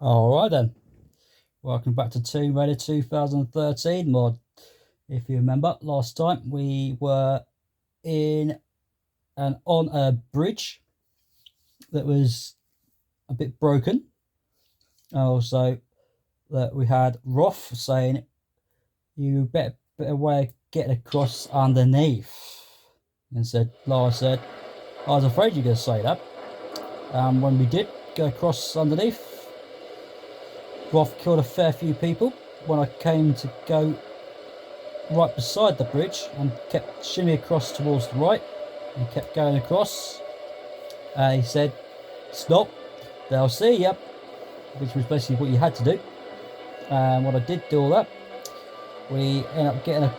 Alright then, welcome back to Tomb Raider 2013 mod. If you remember, last time we were in and on a bridge that was a bit broken. Also, that we had Roth saying, you better way getting across underneath. And Lara said, I was afraid you were going to say that. When we did go across underneath, Roth killed a fair few people. When I came to go right beside the bridge and kept shimmying across towards the right and kept going across, he said, stop, they'll see you, which was basically what you had to do. And when I did do all that, we ended up getting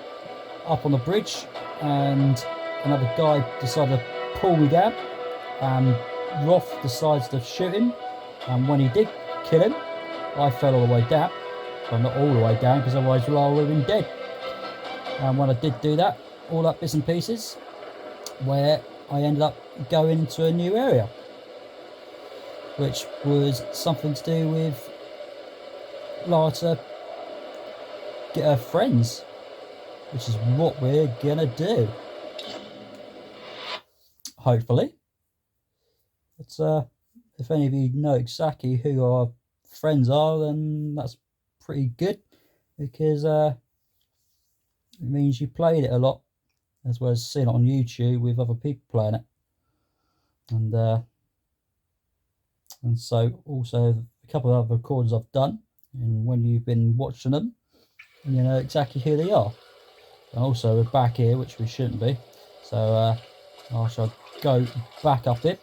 up on the bridge, and another guy decided to pull me down, and Roth decides to shoot him, and when he did kill him, I fell all the way down. Well, not all the way down, because otherwise Lara would have been dead. And when I did do that, all up bits and pieces, where I ended up going into a new area, which was something to do with Lara to get her friends, which is what we're gonna do, hopefully. But if any of you know exactly who our friends are, then that's pretty good, because it means you played it a lot, as well as seeing it on YouTube with other people playing it. And so also a couple of other recordings I've done, and when you've been watching them, you know exactly who they are. And also we're back here, which we shouldn't be, so I shall go back up it.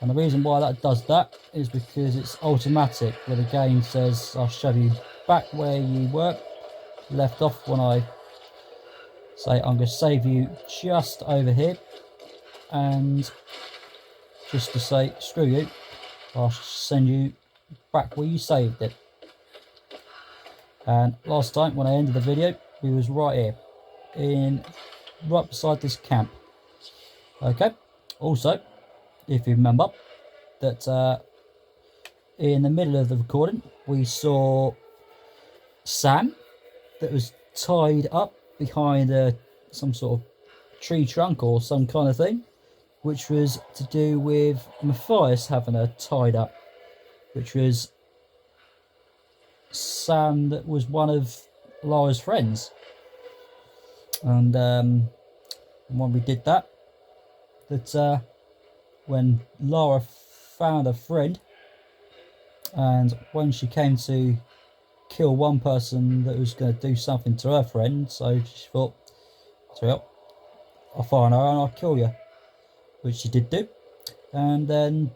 And the reason why that does that is because it's automatic, where the game says I'll shove you back where you were left off when I say I'm going to save you just over here, and just to say screw you, I'll send you back where you saved it. And last time when I ended the video, we was right here, right beside this camp. Okay, also, if you remember, that in the middle of the recording, we saw Sam that was tied up behind some sort of tree trunk or some kind of thing, which was to do with Matthias having her tied up, which was Sam that was one of Lara's friends. And when we did that, when Lara found a friend, and when she came to kill one person that was going to do something to her friend, so she thought, well, I'll find her and I'll kill you, which she did do. And then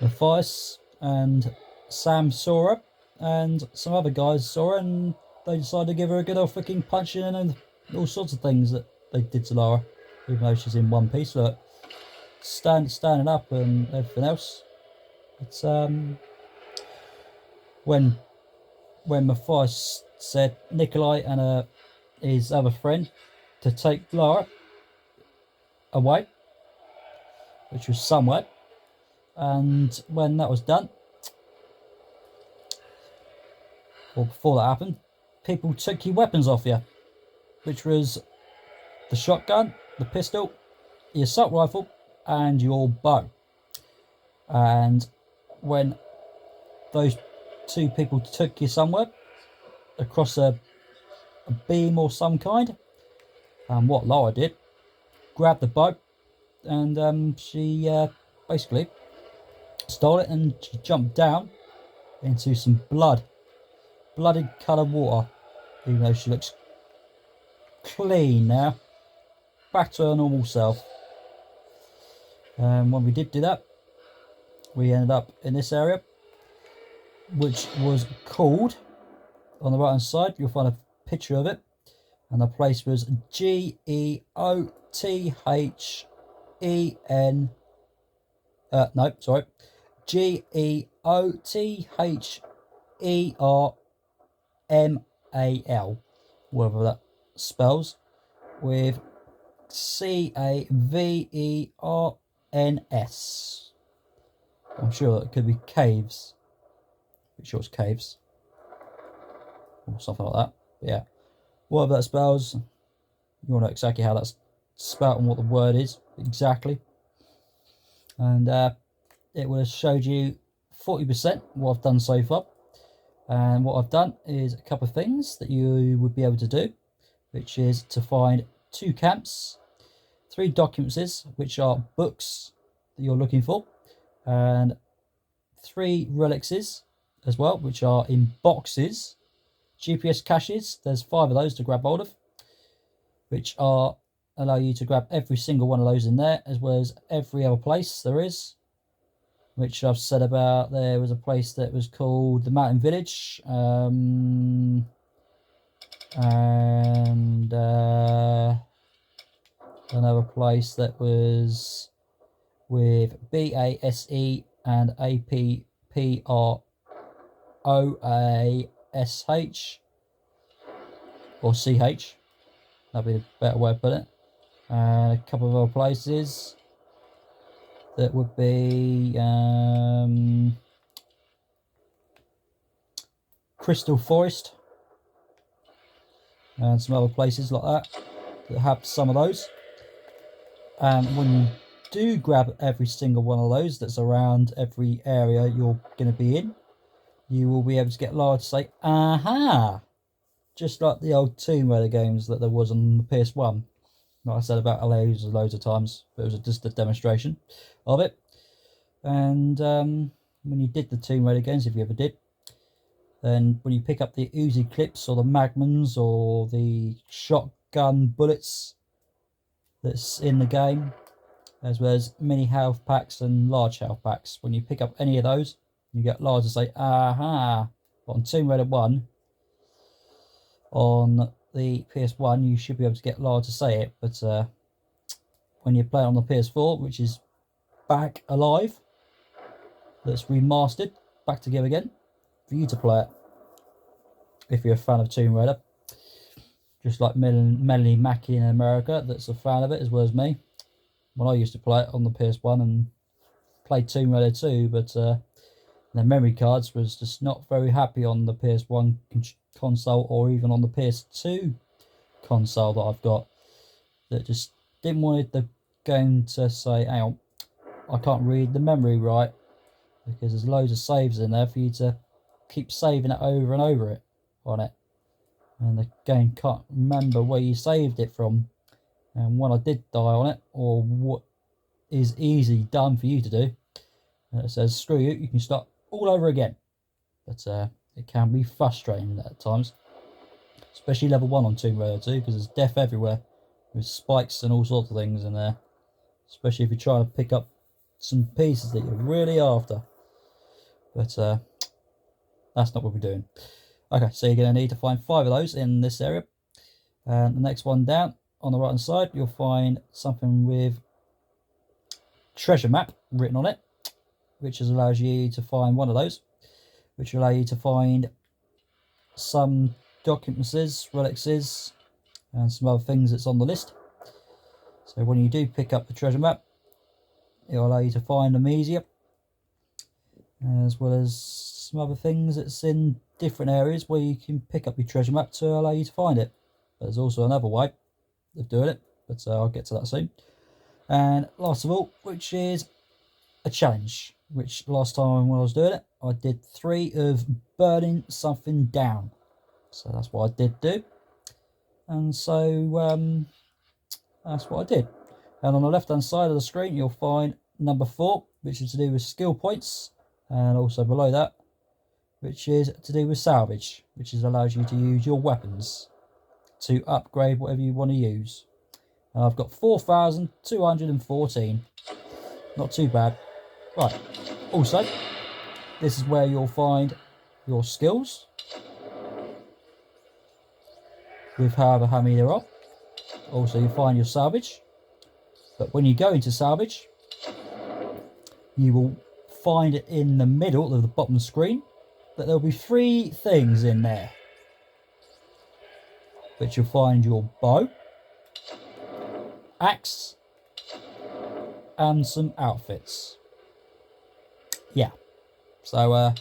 Matthias and Sam saw her, and some other guys saw her, and they decided to give her a good old fucking punching and all sorts of things that they did to Lara, even though she's in one piece. Look, standing up and everything else. It's when Matthias said Nikolai and his other friend to take Lara away, which was somewhere, and when that was done, or before that happened, people took your weapons off you, which was the shotgun, the pistol, the assault rifle, and your bow. And when those two people took you somewhere across a beam or some kind, and what Lara did, grabbed the bow, and she basically stole it, and she jumped down into some blooded coloured water, even though she looks clean now, back to her normal self. And when we did do that, we ended up in this area, which was called, on the right hand side you'll find a picture of it, and the place was Geothen, no, sorry, Geothermal, whatever that spells, with Caverns. I'm sure that could be caves, Pretty sure it's caves or something like that. But yeah, whatever that spells, you'll know exactly how that's spelled and what the word is exactly. And it will have showed you 40% what I've done so far. And what I've done is a couple of things that you would be able to do, which is to find 2 camps, 3 documents, which are books that you're looking for, and 3 relics as well, which are in boxes. GPS caches, there's 5 of those to grab hold of, which allow you to grab every single one of those in there, as well as every other place there is, which I've said about. There was a place that was called the Mountain Village, and another place that was with BASE and APPROASH or CH, that'd be a better way to put it, and a couple of other places that would be Crystal Forest and some other places like that have some of those. And when you do grab every single one of those that's around every area you're going to be in, you will be able to get large, say, aha, just like the old Tomb Raider games that there was on the PS1. Like I said about loads of times, but it was just a demonstration of it. And when you did the Tomb Raider games, if you ever did, then when you pick up the Uzi clips or the Magnums or the shotgun bullets that's in the game, as well as mini health packs and large health packs, when you pick up any of those, you get large to say, aha. But on Tomb Raider 1, on the PS1, you should be able to get large to say it, but when you play it on the PS4, which is back alive, that's remastered, back together again, for you to play it, if you're a fan of Tomb Raider, just like Melanie Mackey in America, that's a fan of it as well as me. When I used to play it on the PS1 and played Tomb Raider 2, but the memory cards was just not very happy on the PS1 console or even on the PS2 console that I've got. That just didn't want the game to say, hang on, I can't read the memory right, because there's loads of saves in there for you to keep saving it over and over it on it, and the game can't remember where you saved it from. And when I did die on it, or what is easy done for you to do, it says screw you, you can start all over again. But it can be frustrating at times, especially level 1 on Tomb Raider 2, because there's death everywhere with spikes and all sorts of things in there, especially if you're trying to pick up some pieces that you're really after. But that's not what we're doing. Okay, so you're going to need to find 5 of those in this area, and the next one down on the right hand side you'll find something with treasure map written on it, which allows you to find one of those, which will allow you to find some documents, relics, and some other things that's on the list. So when you do pick up the treasure map, it will allow you to find them easier, as well as some other things that's in different areas where you can pick up your treasure map to allow you to find it. There's also another way of doing it, but I'll get to that soon. And last of all, which is a challenge, which last time when I was doing it, I did 3 of burning something down. So that's what I did do. And so that's what I did. And on the left hand side of the screen, you'll find number 4, which is to do with skill points. And also below that, which is to do with salvage, which allows you to use your weapons to upgrade whatever you want to use. And I've got 4,214. Not too bad. Right. Also, this is where you'll find your skills, with however how many there are. Also, you'll find your salvage. But when you go into salvage, you will find it in the middle of the bottom screen that there'll be 3 things in there, which you'll find your bow, axe, and some outfits. Yeah, so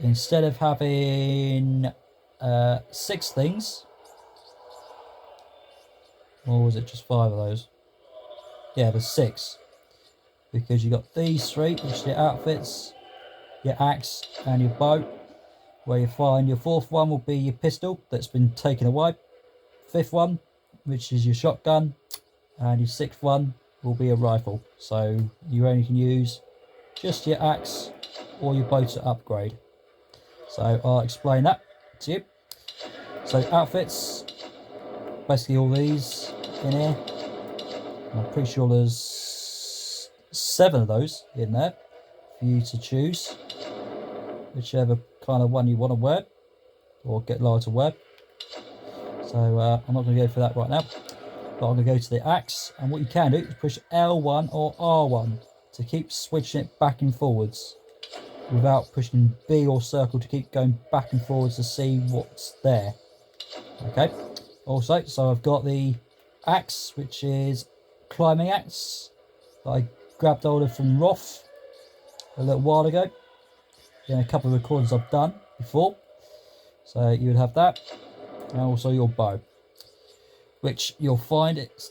instead of having 6 things, or was it just 5 of those? Yeah, there's 6, because you got these 3, which are your outfits, your axe and your bow, where you find your 4th one will be your pistol that's been taken away, 5th one which is your shotgun, and your 6th one will be a rifle. So you only can use just your axe or your bow to upgrade. So I'll explain that to you. So outfits, basically all these in here. I'm pretty sure there's 7 of those in there for you to choose, whichever kind of one you want to wear or get Lara to wear. So I'm not going to go for that right now, but I'm going to go to the axe, and what you can do is push L1 or R1 to keep switching it back and forwards without pushing B or circle to keep going back and forwards to see what's there. Okay, also, so I've got the axe, which is climbing axe that I grabbed hold of from Roth a little while ago in a couple of recordings I've done before. So you would have that, and also your bow, which you'll find it's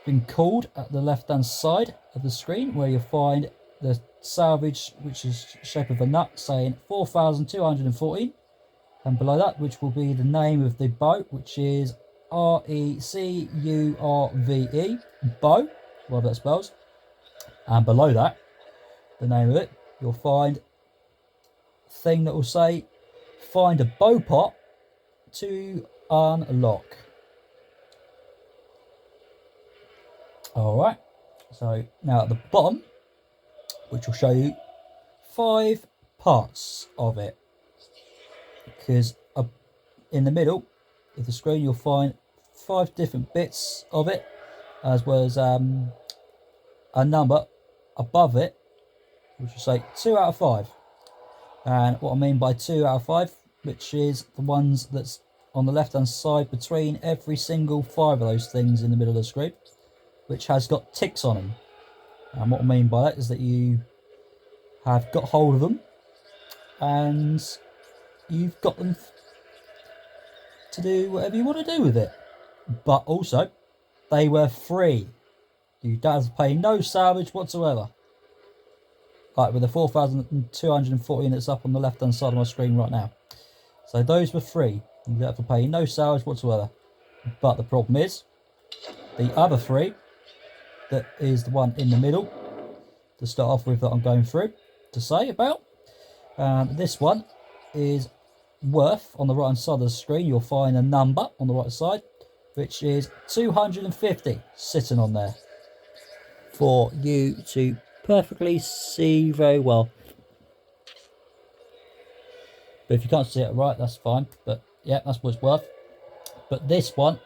been called at the left hand side of the screen, where you'll find the salvage, which is shape of a nut, saying 4,214, and below that, which will be the name of the bow, which is RECURVE, bow, whatever that spells. And below that, the name of it, you'll find a thing that will say find a bow pot to unlock. Alright, so now at the bottom, which will show you 5 parts of it, because in the middle of the screen you'll find 5 different bits of it, as well as a number above it which will say 2 out of 5. And what I mean by 2 out of 5, which is the ones that's on the left hand side between every single 5 of those things in the middle of the screen, which has got ticks on them. And what I mean by that is that you have got hold of them and you've got them to do whatever you want to do with it. But also, they were free. You don't have to pay no salvage whatsoever. Like with the 4,214 that's up on the left hand side of my screen right now. So those were free. You don't have to pay no salvage whatsoever. But the problem is, the other 3, that is the one in the middle to start off with, that I'm going through to say about. This one is worth, on the right hand side of the screen you'll find a number on the right side, which is 250 sitting on there for you to perfectly see very well. But if you can't see it right, that's fine. But yeah, that's what it's worth. But this one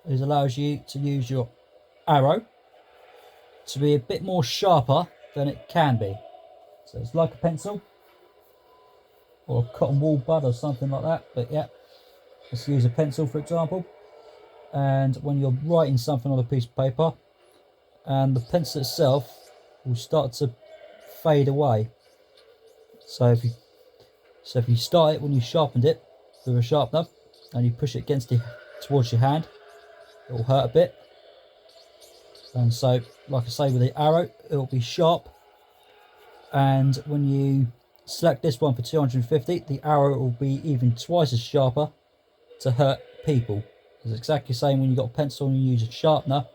allows you to use your arrow to be a bit more sharper than it can be. So it's like a pencil or a cotton wool bud or something like that. But yeah, let's use a pencil for example. And when you're writing something on a piece of paper, and the pencil itself will start to fade away. So if you start it when you sharpened it with a sharpener and you push it towards your hand, it will hurt a bit. And so, like I say, with the arrow, it will be sharp. And when you select this one for 250, the arrow will be even twice as sharper to hurt people. It's exactly the same when you've got a pencil and you use a sharpener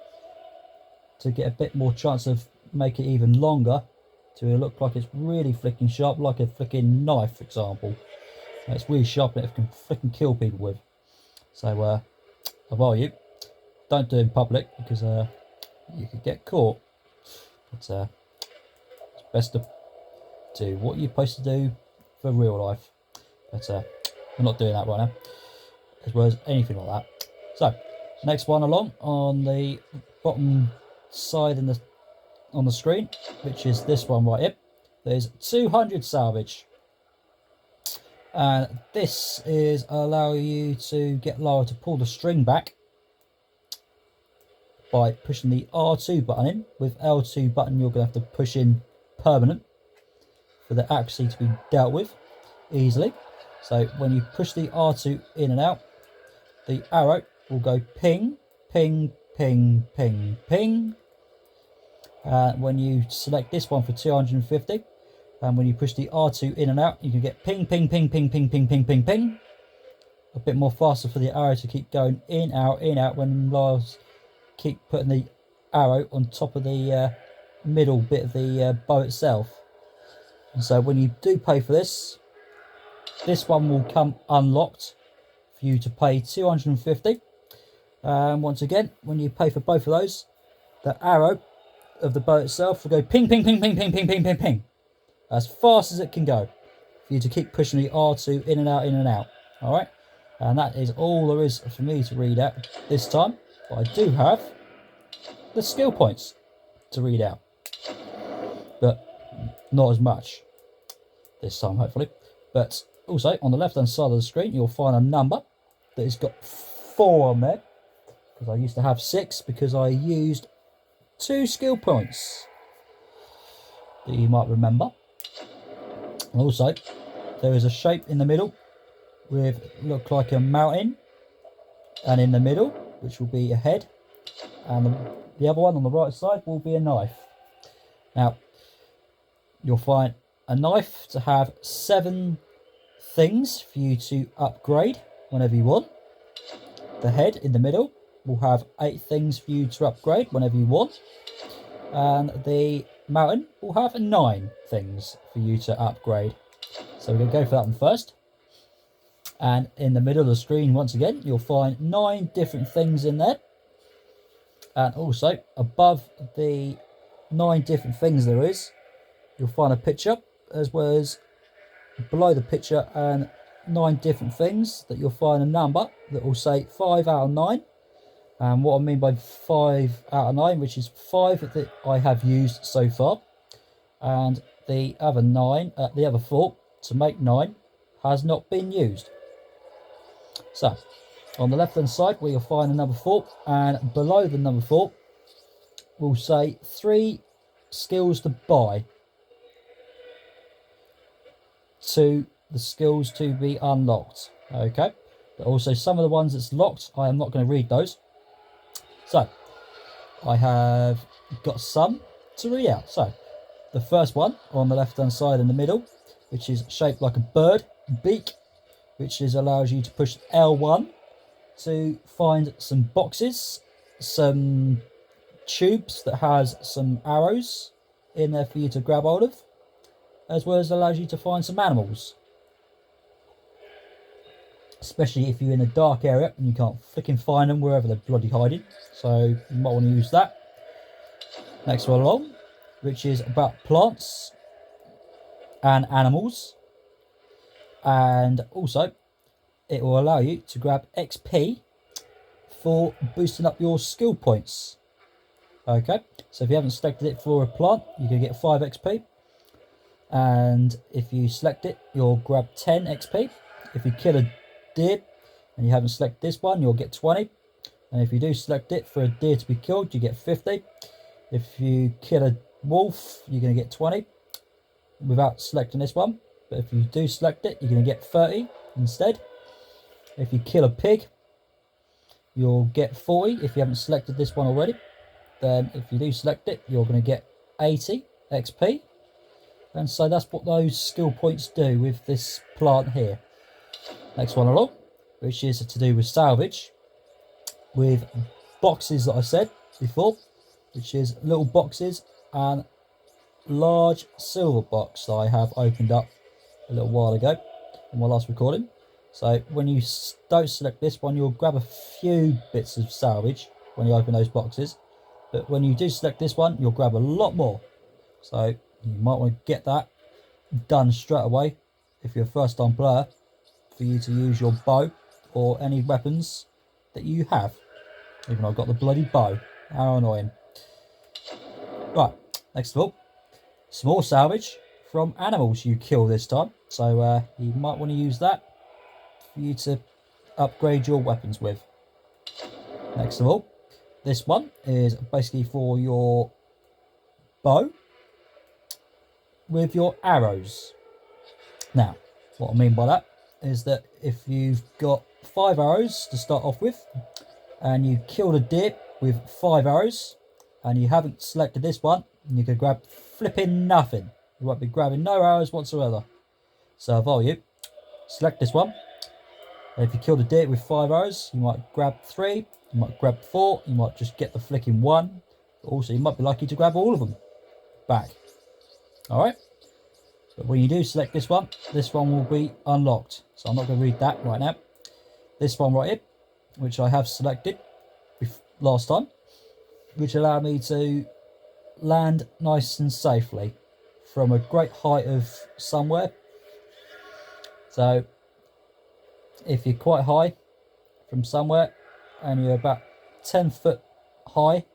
to get a bit more chance of make it even longer to look like it's really flicking sharp, like a flicking knife, for example. And it's really sharp and it can flicking kill people with. So, avoid you. Don't do it in public because you could get caught. But it's best to do what you're supposed to do for real life. But we're not doing that right now, as well as anything like that. So, next one along on the bottom side on the screen, which is this one right here. There's 200 salvage, and this is allow you to get Lara to pull the string back by pushing the R2 button in. With L2 button you're going to have to push in permanent for the accuracy to be dealt with. easily. So when you push the R2 in and out, the arrow will go ping, ping, ping, ping, ping. When you select this one for 250, and when you push the R2 in and out, you can get ping, ping, ping, ping, ping, ping, ping, ping, ping. A bit more faster for the arrow to keep going in, out, when Lars keep putting the arrow on top of the middle bit of the bow itself. And so when you do pay for this one will come unlocked for you to pay 250. Once again, when you pay for both of those, the arrow of the bow itself will go ping, ping, ping, ping, ping, ping, ping, ping, ping, as fast as it can go, for you to keep pushing the R2 in and out. All right, and that is all there is for me to read out this time. But I do have the skill points to read out, but not as much this time, hopefully. But also on the left hand side of the screen, you'll find a number that has got 4 on there, because I used to have 6 because I used 2 skill points that you might remember. And also there is a shape in the middle with look like a mountain, and in the middle, which will be a head, and the other one on the right side will be a knife. Now you'll find a knife to have 7 things for you to upgrade whenever you want. The head in the middle will have 8 things for you to upgrade whenever you want, and the mountain will have 9 things for you to upgrade. So we're going to go for that one first. And in the middle of the screen, once again, you'll find 9 different things in there, and also above the 9 different things there is, you'll find a picture, as well as below the picture and 9 different things, that you'll find a number that will say 5 out of 9. And what I mean by 5 out of 9, which is 5 that I have used so far, and the other 4 to make 9 has not been used. So on the left hand side, where you'll find the number 4, and below the number 4 will say 3 skills to buy, to the skills to be unlocked. Okay, but also some of the ones that's locked, I am not going to read those. So I have got some to read out. So the first one on the left hand side in the middle, which is shaped like a bird beak, which allows you to push L1 to find some boxes, some tubes that has some arrows in there for you to grab hold of, as well as allows you to find some animals, especially if you're in a dark area and you can't flicking find them wherever they're bloody hiding. So you might want to use that. Next one along, which is about plants and animals, and also it will allow you to grab XP for boosting up your skill points. Okay, so if you haven't selected it for a plant, you can get 5 XP, and if you select it, you'll grab 10 XP. If you kill a deer and you haven't selected this one, you'll get 20, and if you do select it for a deer to be killed, you get 50. If you kill a wolf, you're going to get 20 without selecting this one, but if you do select it, you're going to get 30 instead. If you kill a pig, you'll get 40 if you haven't selected this one already. Then if you do select it, you're going to get 80 XP. And so that's what those skill points do with this plant here. Next one along, which is to do with salvage, with boxes that I said before, which is little boxes and large silver box that I have opened up a little while ago in my last recording. So when you don't select this one, you'll grab a few bits of salvage when you open those boxes, but when you do select this one, you'll grab a lot more. So you might want to get that done straight away if you're a first time player, for you to use your bow or any weapons that you have. Even though I've got the bloody bow, how annoying. Right, next of all, small salvage from animals you kill this time, so you might want to use that for you to upgrade your weapons with. Next of all, this one is basically for your bow with your arrows. Now, What I mean by that is that if you've got 5 arrows to start off with, and you killed a deer with 5 arrows, and you haven't selected this one, you could grab flipping nothing. You won't be grabbing no arrows whatsoever. So if I were you, select this one. And if you killed a deer with 5 arrows, you might grab 3, you might grab 4, you might just get the flicking 1. Also, you might be lucky to grab all of them back. Alright? But when you do select this one will be unlocked. So I'm not going to read that right now. This one right here, which I have selected last time, which allowed me to land nice and safely from a great height of somewhere. So if you're quite high from somewhere and you're about 10 foot high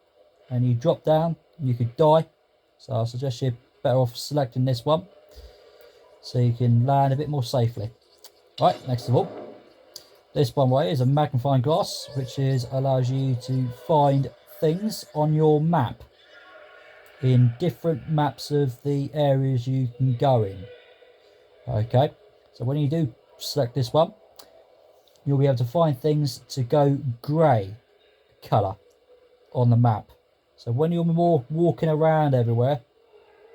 and you drop down, you could die. So I suggest you're better off selecting this one so you can land a bit more safely. Right, next of all, this one way is a magnifying glass, which allows you to find things on your map in different maps of the areas you can go in. Okay, so when you do select this one, you'll be able to find things to go grey colour on the map. So when you're more walking around everywhere,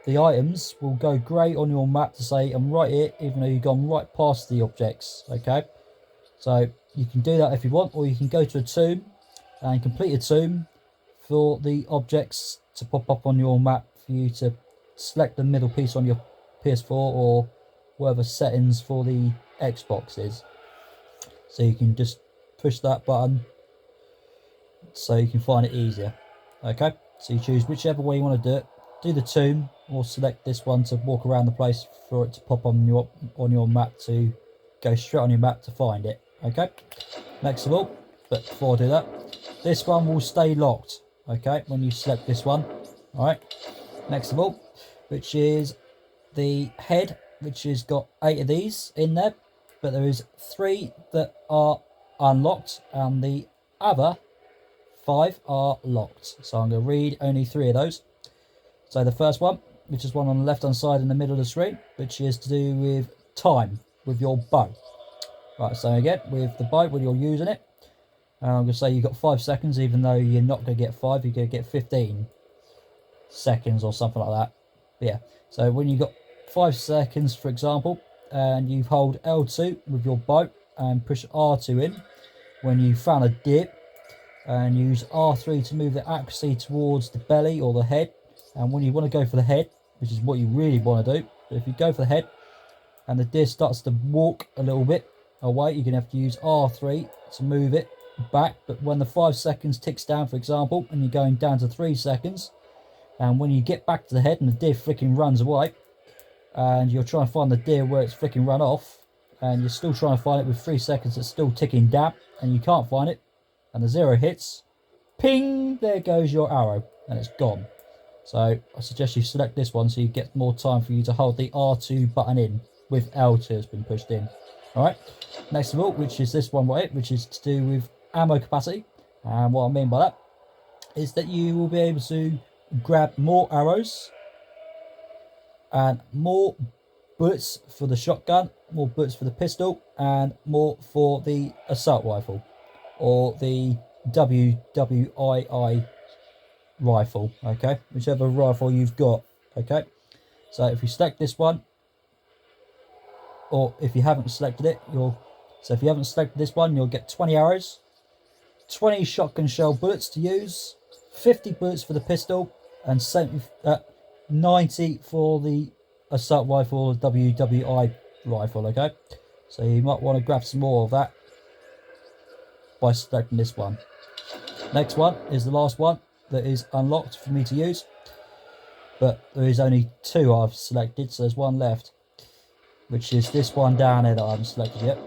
the items will go grey on your map to say I'm right here, even though you've gone right past the objects. Okay, so you can do that if you want, or you can go to a tomb and complete a tomb for the objects to pop up on your map for you to select the middle piece on your PS4 or whatever settings for the Xbox is. So you can just push that button so you can find it easier. Okay, so you choose whichever way you want to do it. Do the tomb or select this one to walk around the place for it to pop on your map to go straight on your map to find it. Okay, next of all, but before I do that, this one will stay locked. Okay, when you select this one. All right, next of all, which is the head, which has got 8 of these in there, but there is 3 that are unlocked and the other 5 are locked. So I'm going to read only 3 of those. So the first one, which is one on the left hand side in the middle of the screen, which is to do with time with your bow. Right, so again, with the bow when you're using it, I'm going to say you've got 5 seconds, even though you're not going to get 5, you're going to get 15 seconds or something like that. But yeah, so when you've got 5 seconds, for example, and you hold L2 with your bow and push R2 in, when you found a dip, and use R3 to move the accuracy towards the belly or the head. And when you want to go for the head, which is what you really want to do, but if you go for the head and the deer starts to walk a little bit away, you're going to have to use R3 to move it back. But when the 5 seconds ticks down, for example, and you're going down to 3 seconds, and when you get back to the head and the deer flicking runs away, and you're trying to find the deer where it's flicking run off, and you're still trying to find it with 3 seconds, it's still ticking down, and you can't find it, and the 0 hits, ping, there goes your arrow, and it's gone. So I suggest you select this one so you get more time for you to hold the R2 button in with L2 has been pushed in. Alright, next of all, which is this one right, which is to do with ammo capacity. And what I mean by that is that you will be able to grab more arrows and more bullets for the shotgun, more bullets for the pistol, and more for the assault rifle or the WWII rifle. Okay, whichever rifle you've got. Okay, so if you select this one, or if you haven't selected it, if you haven't selected this one, you'll get 20 arrows, 20 shotgun shell bullets to use, 50 bullets for the pistol, and 90 for the assault rifle or WWI rifle. Okay, so you might want to grab some more of that by selecting this one. Next one is the last one that is unlocked for me to use, but there is only 2 I've selected, so there's 1 left, which is this one down here that I haven't selected yet.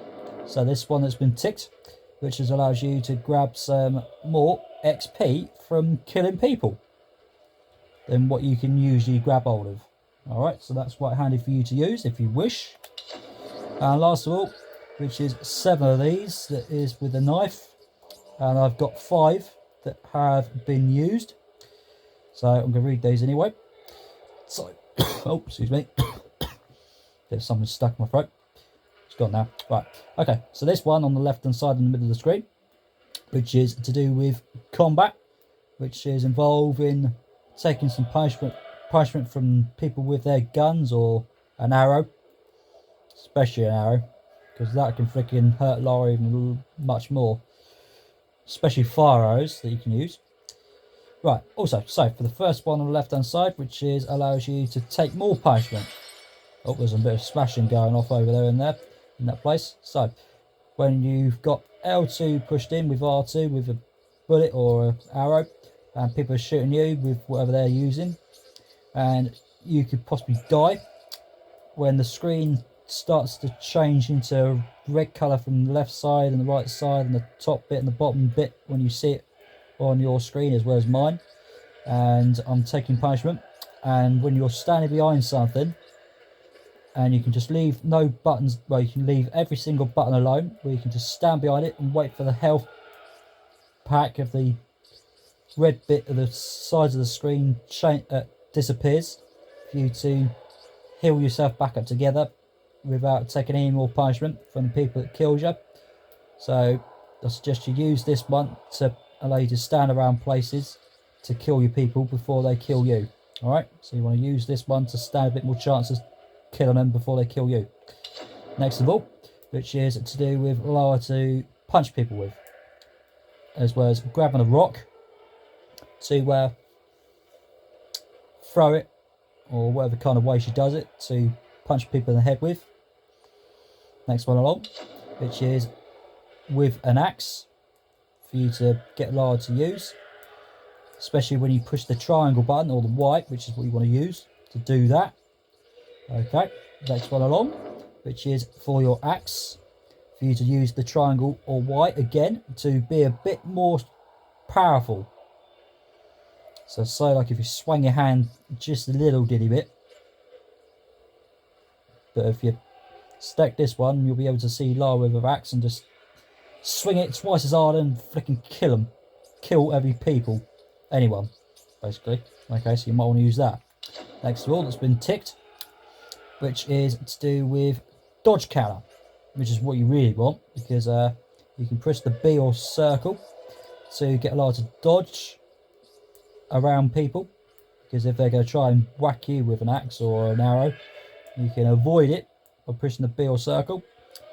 So this one that's been ticked, which allows you to grab some more XP from killing people than what you can usually grab hold of. Alright, so that's quite handy for you to use if you wish. And last of all, which is 7 of these, that is with a knife, and I've got 5 that have been used, so I'm going to read these anyway. So oh, excuse me, there's something stuck in my throat. gone now. Right, okay, so this one on the left hand side in the middle of the screen, which is to do with combat, which is involving taking some punishment from people with their guns or an arrow, especially an arrow, because that can freaking hurt Lara even much more, especially fire arrows that you can use. Right, also, so for the first one on the left hand side, which is allows you to take more punishment. Oh, there's a bit of smashing going off over there in that place. So when you've got L2 pushed in with R2 with a bullet or an arrow, and people are shooting you with whatever they're using, and you could possibly die. When the screen starts to change into red colour from the left side and the right side and the top bit and the bottom bit when you see it on your screen as well as mine, and I'm taking punishment, and when you're standing behind something and you can just leave no buttons, well, you can leave every single button alone, where you can just stand behind it and wait for the health pack of the red bit of the sides of the screen disappears for you to heal yourself back up together without taking any more punishment from the people that killed you. So I suggest you use this one to allow you to stand around places to kill your people before they kill you. Alright, so you want to use this one to stand a bit more chances killing them before they kill you. Next of all, which is to do with Lara to punch people with, as well as grabbing a rock to throw it, or whatever kind of way she does it, to punch people in the head with. Next one along, which is with an axe for you to get Lara to use, especially when you push the triangle button or the white, which is what you want to use to do that. Okay, next one along, which is for your axe, for you to use the triangle or white again to be a bit more powerful. So like if you swing your hand just a little ditty bit, but if you stack this one, you'll be able to see Lara with an axe and just swing it twice as hard and freaking kill them. Kill every people. Anyone, basically. Okay, so you might want to use that. Next of all, that's been ticked, which is to do with dodge counter, which is what you really want, because you can press the B or circle to get Lara to dodge around people, because if they're going to try and whack you with an axe or an arrow, you can avoid it by pressing the B or circle.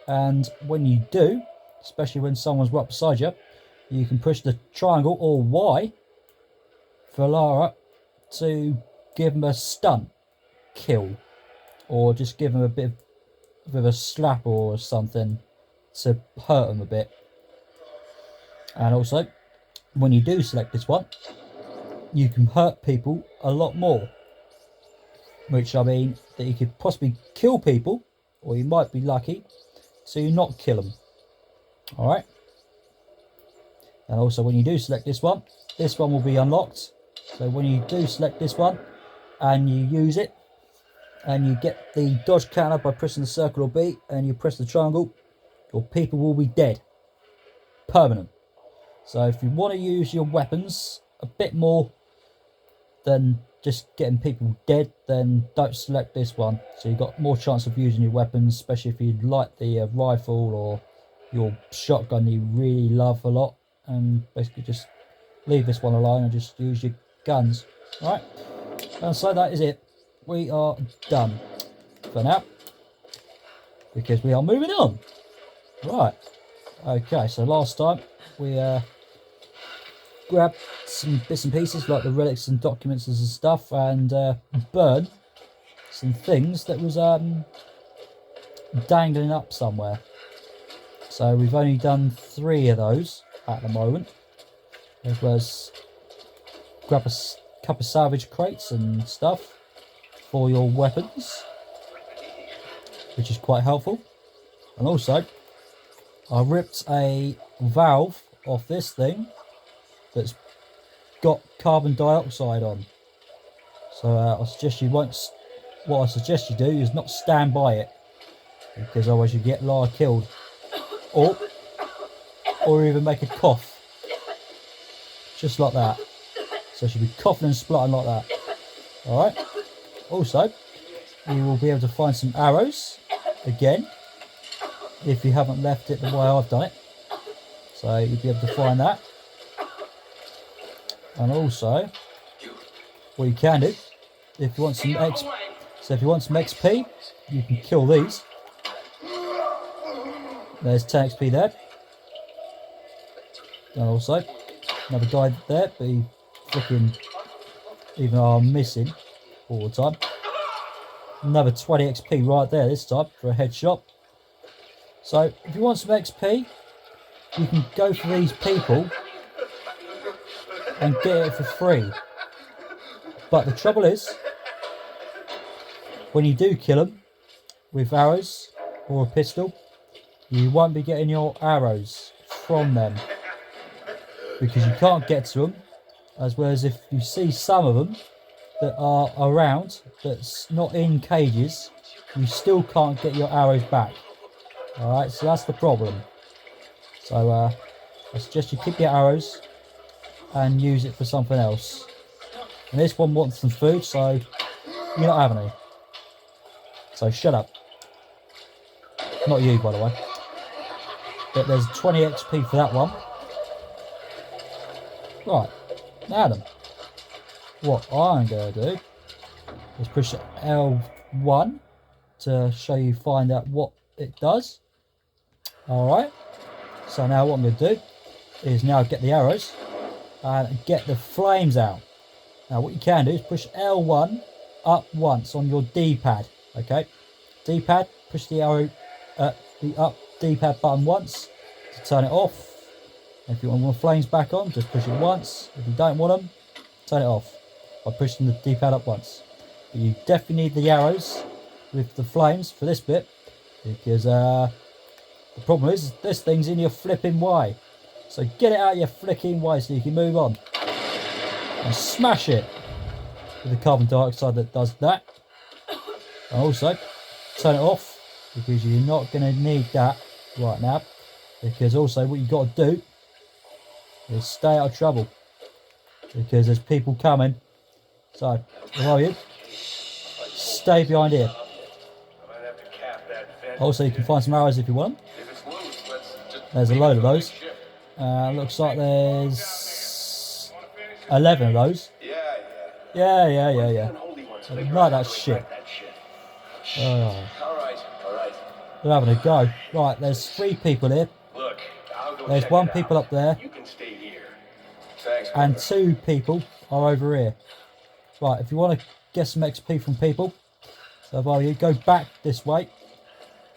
And when you do, especially when someone's right beside you, you can push the triangle or Y for Lara to give them a stun kill, or just give them a bit of a slap or something to hurt them a bit. And also, when you do select this one, you can hurt people a lot more, which I mean that you could possibly kill people, or you might be lucky to not kill them. Alright, and also when you do select this one will be unlocked. So when you do select this one and you use it and you get the dodge counter by pressing the circle or B and you press the triangle, your people will be dead, permanent. So if you want to use your weapons a bit more than just getting people dead, then don't select this one. So you've got more chance of using your weapons, especially if you like the rifle or your shotgun you really love a lot, and basically just leave this one alone and just use your guns. Alright, and so that is it. We are done for now, because we are moving on. Right, okay, so last time we grabbed some bits and pieces like the relics and documents and stuff, and burned some things that was dangling up somewhere. So we've only done 3 of those at the moment, as well as grab a couple of salvage crates and stuff for your weapons, which is quite helpful. And also I ripped a valve off this thing that's got carbon dioxide on, so I suggest you won't. What I suggest you do is not stand by it, because otherwise you get Lara killed, or even make a cough, just like that. So she'll be coughing and spluttering like that. All right. Also, you will be able to find some arrows again if you haven't left it the way I've done it. So you'll be able to find that. And also, what you can do, if you want some XP, you can kill these. There's 10 XP there. And also, another guy there, but he freaking even are missing all the time. Another 20 XP right there this time for a headshot. So if you want some XP, you can go for these people and get it for free. But the trouble is, when you do kill them with arrows or a pistol, you won't be getting your arrows from them because you can't get to them. As well as if you see some of them that are around, that's not in cages, you still can't get your arrows back. Alright, so that's the problem. So I suggest you keep your arrows and use it for something else. And this one wants some food, so you're not having any. So shut up. Not you, by the way. But there's 20 XP for that one. Right, Adam. What I'm going to do is push L1 to show you, find out what it does. Alright, so now what I'm going to do is now get the arrows and get the flames out. Now what you can do is push L1 up once on your D-pad. Okay, D-pad, push the arrow, the up D-pad button once to turn it off. If you want the flames back on, just push it once. If you don't want them, turn it off by pushing the D-pad up once. But you definitely need the arrows with the flames for this bit, because the problem is this thing's in your flipping way. So get it out of your flicking way so you can move on. And smash it with the carbon dioxide that does that. And also turn it off, because you're not going to need that right now. Because also what you've got to do is stay out of trouble, because there's people coming. So, where are you? Stay behind here. Also, you can find some arrows if you want them. There's a load of those. Looks like there's 11 of those. Yeah. Like that shit. They're having a go. Right, there's 3 people here. There's 1 people up there. And 2 people are over here. Right, if you want to get some XP from people, so while you go back this way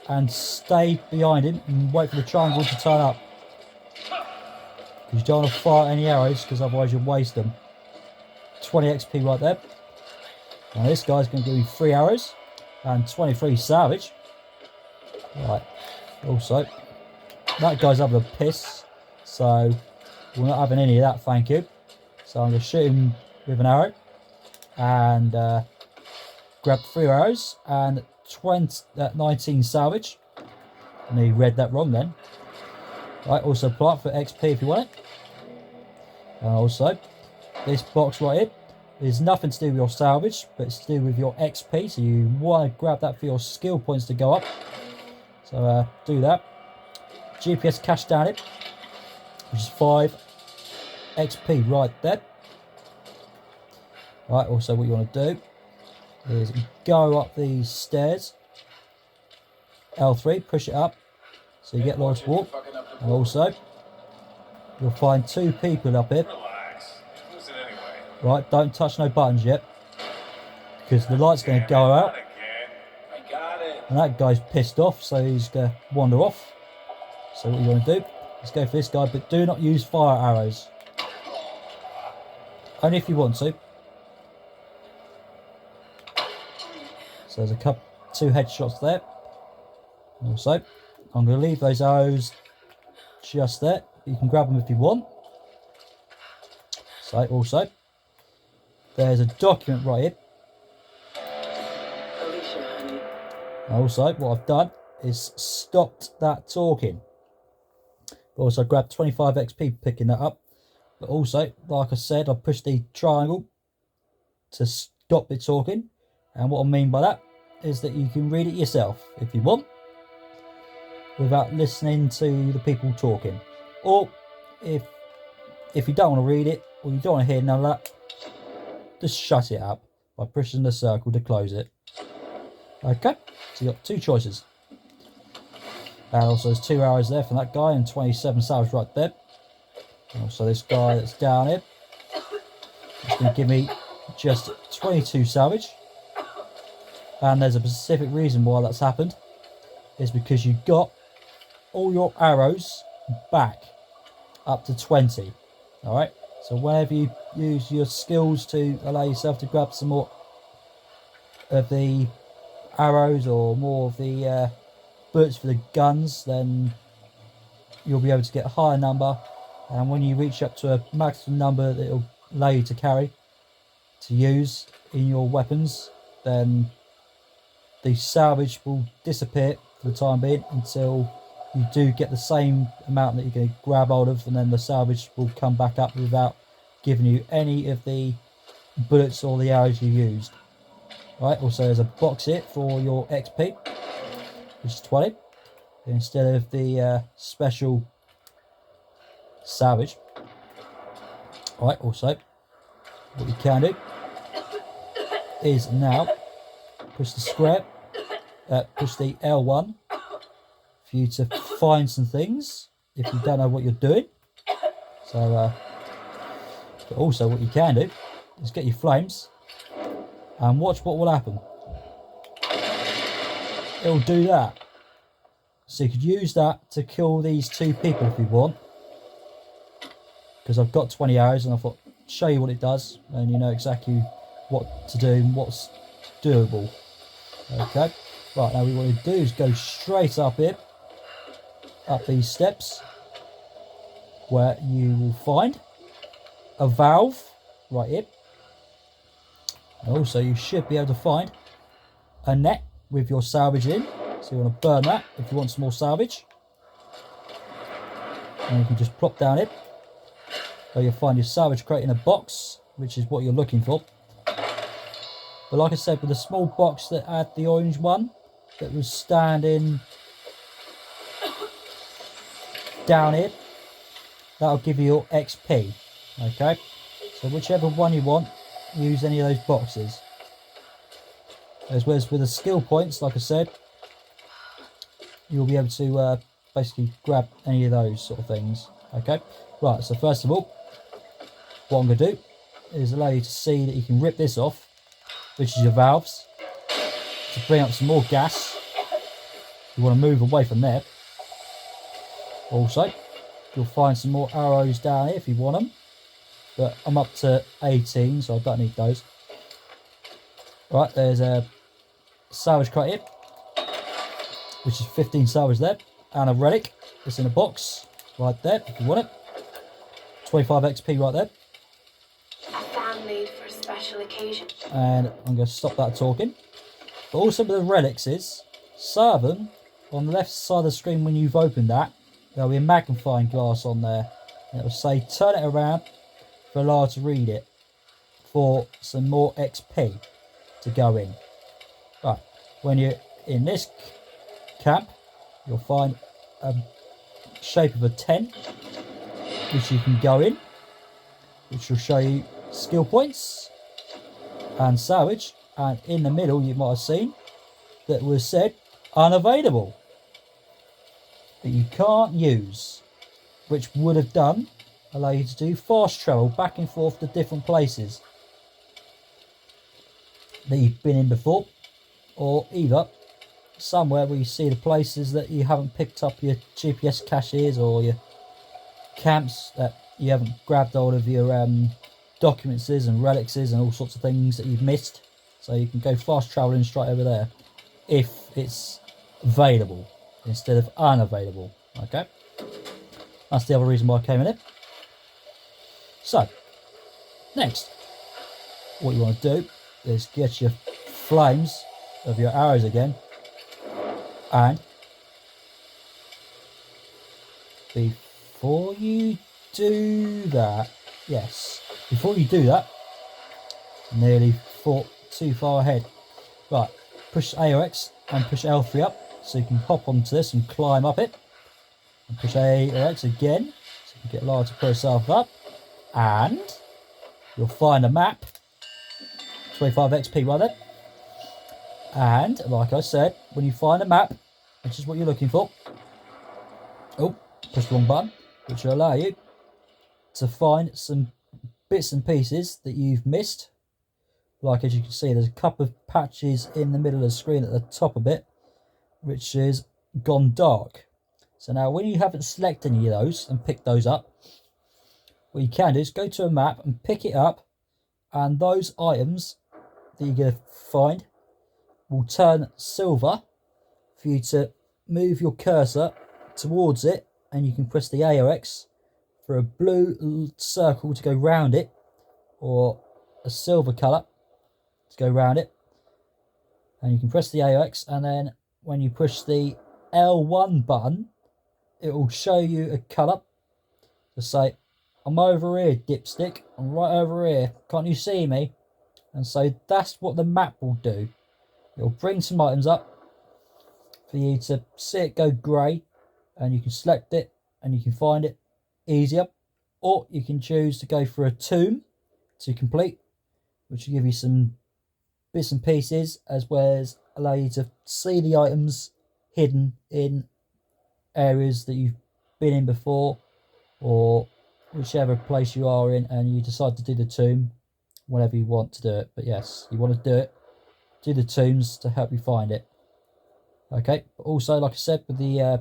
and stay behind him and wait for the triangle to turn up. Because you don't want to fire any arrows, because otherwise you'll waste them. 20 XP right there. Now this guy's going to give you 3 arrows and 23 salvage. Right, also, that guy's having a piss, so we're not having any of that, thank you. So I'm going to shoot him with an arrow and grab 3 arrows and 19 salvage. And he read that wrong then. Right, also apply it for XP if you want it. And also, this box right here is nothing to do with your salvage, but it's to do with your XP. So you want to grab that for your skill points to go up. So do that. GPS cache down it, which is 5 XP right there. Right, also what you want to do is go up these stairs. L3, push it up so you get Lawrence Walk. And also, you'll find 2 people up here. Right, don't touch no buttons yet, because the light's going to go out. And that guy's pissed off, so he's going to wander off. So what you want to do is go for this guy, but do not use fire arrows. Only if you want to. So there's a 2 headshots there. Also, I'm going to leave those arrows just there. You can grab them if you want. So also, there's a document right here. Also, what I've done is stopped that talking. But also grabbed 25 XP picking that up. But also, like I said, I pushed the triangle to stop it talking. And what I mean by that is that you can read it yourself if you want. without listening to the people talking. Or if you don't want to read it, or you don't want to hear none of that, just shut it up by pushing the circle to close it. Okay, so you've got 2 choices. And also there's 2 arrows there from that guy and 27 salvage right there. And also this guy that's down here, it's going to give me just 22 salvage. And there's a specific reason why that's happened. It's because you got all your arrows back up to 20. Alright, so whenever you use your skills to allow yourself to grab some more of the arrows or more of the bullets for the guns, then you'll be able to get a higher number, and when you reach up to a maximum number that it'll allow you to carry to use in your weapons, then the salvage will disappear for the time being until you do get the same amount that you're going to grab hold of, and then the salvage will come back up without giving you any of the bullets or the arrows you used. Right, also there's a box here for your XP, which is 20, instead of the special salvage. Right, also, what you can do is now push the square, push the L1 for you to find some things if you don't know what you're doing. So, but also what you can do is get your flames and watch what will happen. It'll do that. So you could use that to kill these 2 people if you want. Because I've got 20 arrows and I thought, show you what it does, and you know exactly what to do and what's doable. Okay, right, now what we want to do is go straight up here, up these steps, where you will find a valve right here. And also you should be able to find a net with your salvage in, so you want to burn that if you want some more salvage. And you can just plop down it, where you'll find your salvage crate in a box, which is what you're looking for. But like I said, with the small box that had the orange one that was standing down here, that'll give you your XP. Okay, so whichever one you want, use any of those boxes. As well as with the skill points, like I said, you'll be able to basically grab any of those sort of things. Okay, right, so first of all, what I'm going to do is allow you to see that you can rip this off, which is your valves, to bring up some more gas. You want to move away from there. Also, you'll find some more arrows down here if you want them, but I'm up to 18, so I don't need those. Right, there's a salvage crate here, which is 15 salvage there, and a relic. It's in a box right there if you want it. 25 XP right there. A fan made for a special occasion. And I'm going to stop that talking. But also with the relics is, some of them, on the left side of the screen when you've opened that, there'll be a magnifying glass on there. And it will say turn it around for allow to read it for some more XP to go in. Right, when you're in this camp, you'll find a shape of a tent which you can go in, which will show you skill points and salvage, and in the middle you might have seen that was said unavailable, that you can't use, which would have done allow you to do fast travel back and forth to different places that you've been in before, or either somewhere where you see the places that you haven't picked up your GPS caches, or your camps that you haven't grabbed hold of your documents and relics and all sorts of things that you've missed. So you can go fast traveling straight over there if it's available instead of unavailable. Okay, that's the other reason why I came in it. So next, what you want to do is get your flames of your arrows again, and before you do that, before you do that, nearly thought too far ahead. Right, push AOX and push L3 up So you can hop onto this and climb up it. And push A or X again. So you can get Lara to pull herself up. And you'll find a map. 25 XP right there. And like I said, when you find a map, which is what you're looking for. Oh, push the wrong button. Which will allow you to find some bits and pieces that you've missed. Like as you can see, there's a couple of patches in the middle of the screen at the top of it, which is gone dark. So now when you haven't selected any of those and picked those up, what you can do is go to a map and pick it up, and those items that you're going to find will turn silver for you to move your cursor towards it, and you can press the A or X for a blue circle to go round it, or a silver colour to go round it. And you can press the A or X, and then when you push the L1 button, it will show you a colour to say, I'm over here, dipstick, I'm right over here, can't you see me? And so that's what the map will do. It'll bring some items up for you to see it go grey, and you can select it and you can find it easier. Or you can choose to go for a tomb to complete, which will give you some bits and pieces, as well as allow you to see the items hidden in areas that you've been in before, or whichever place you are in, and you decide to do the tomb whenever you want to do it. But yes, you want to do the tombs to help you find it. Okay, but also like I said, with the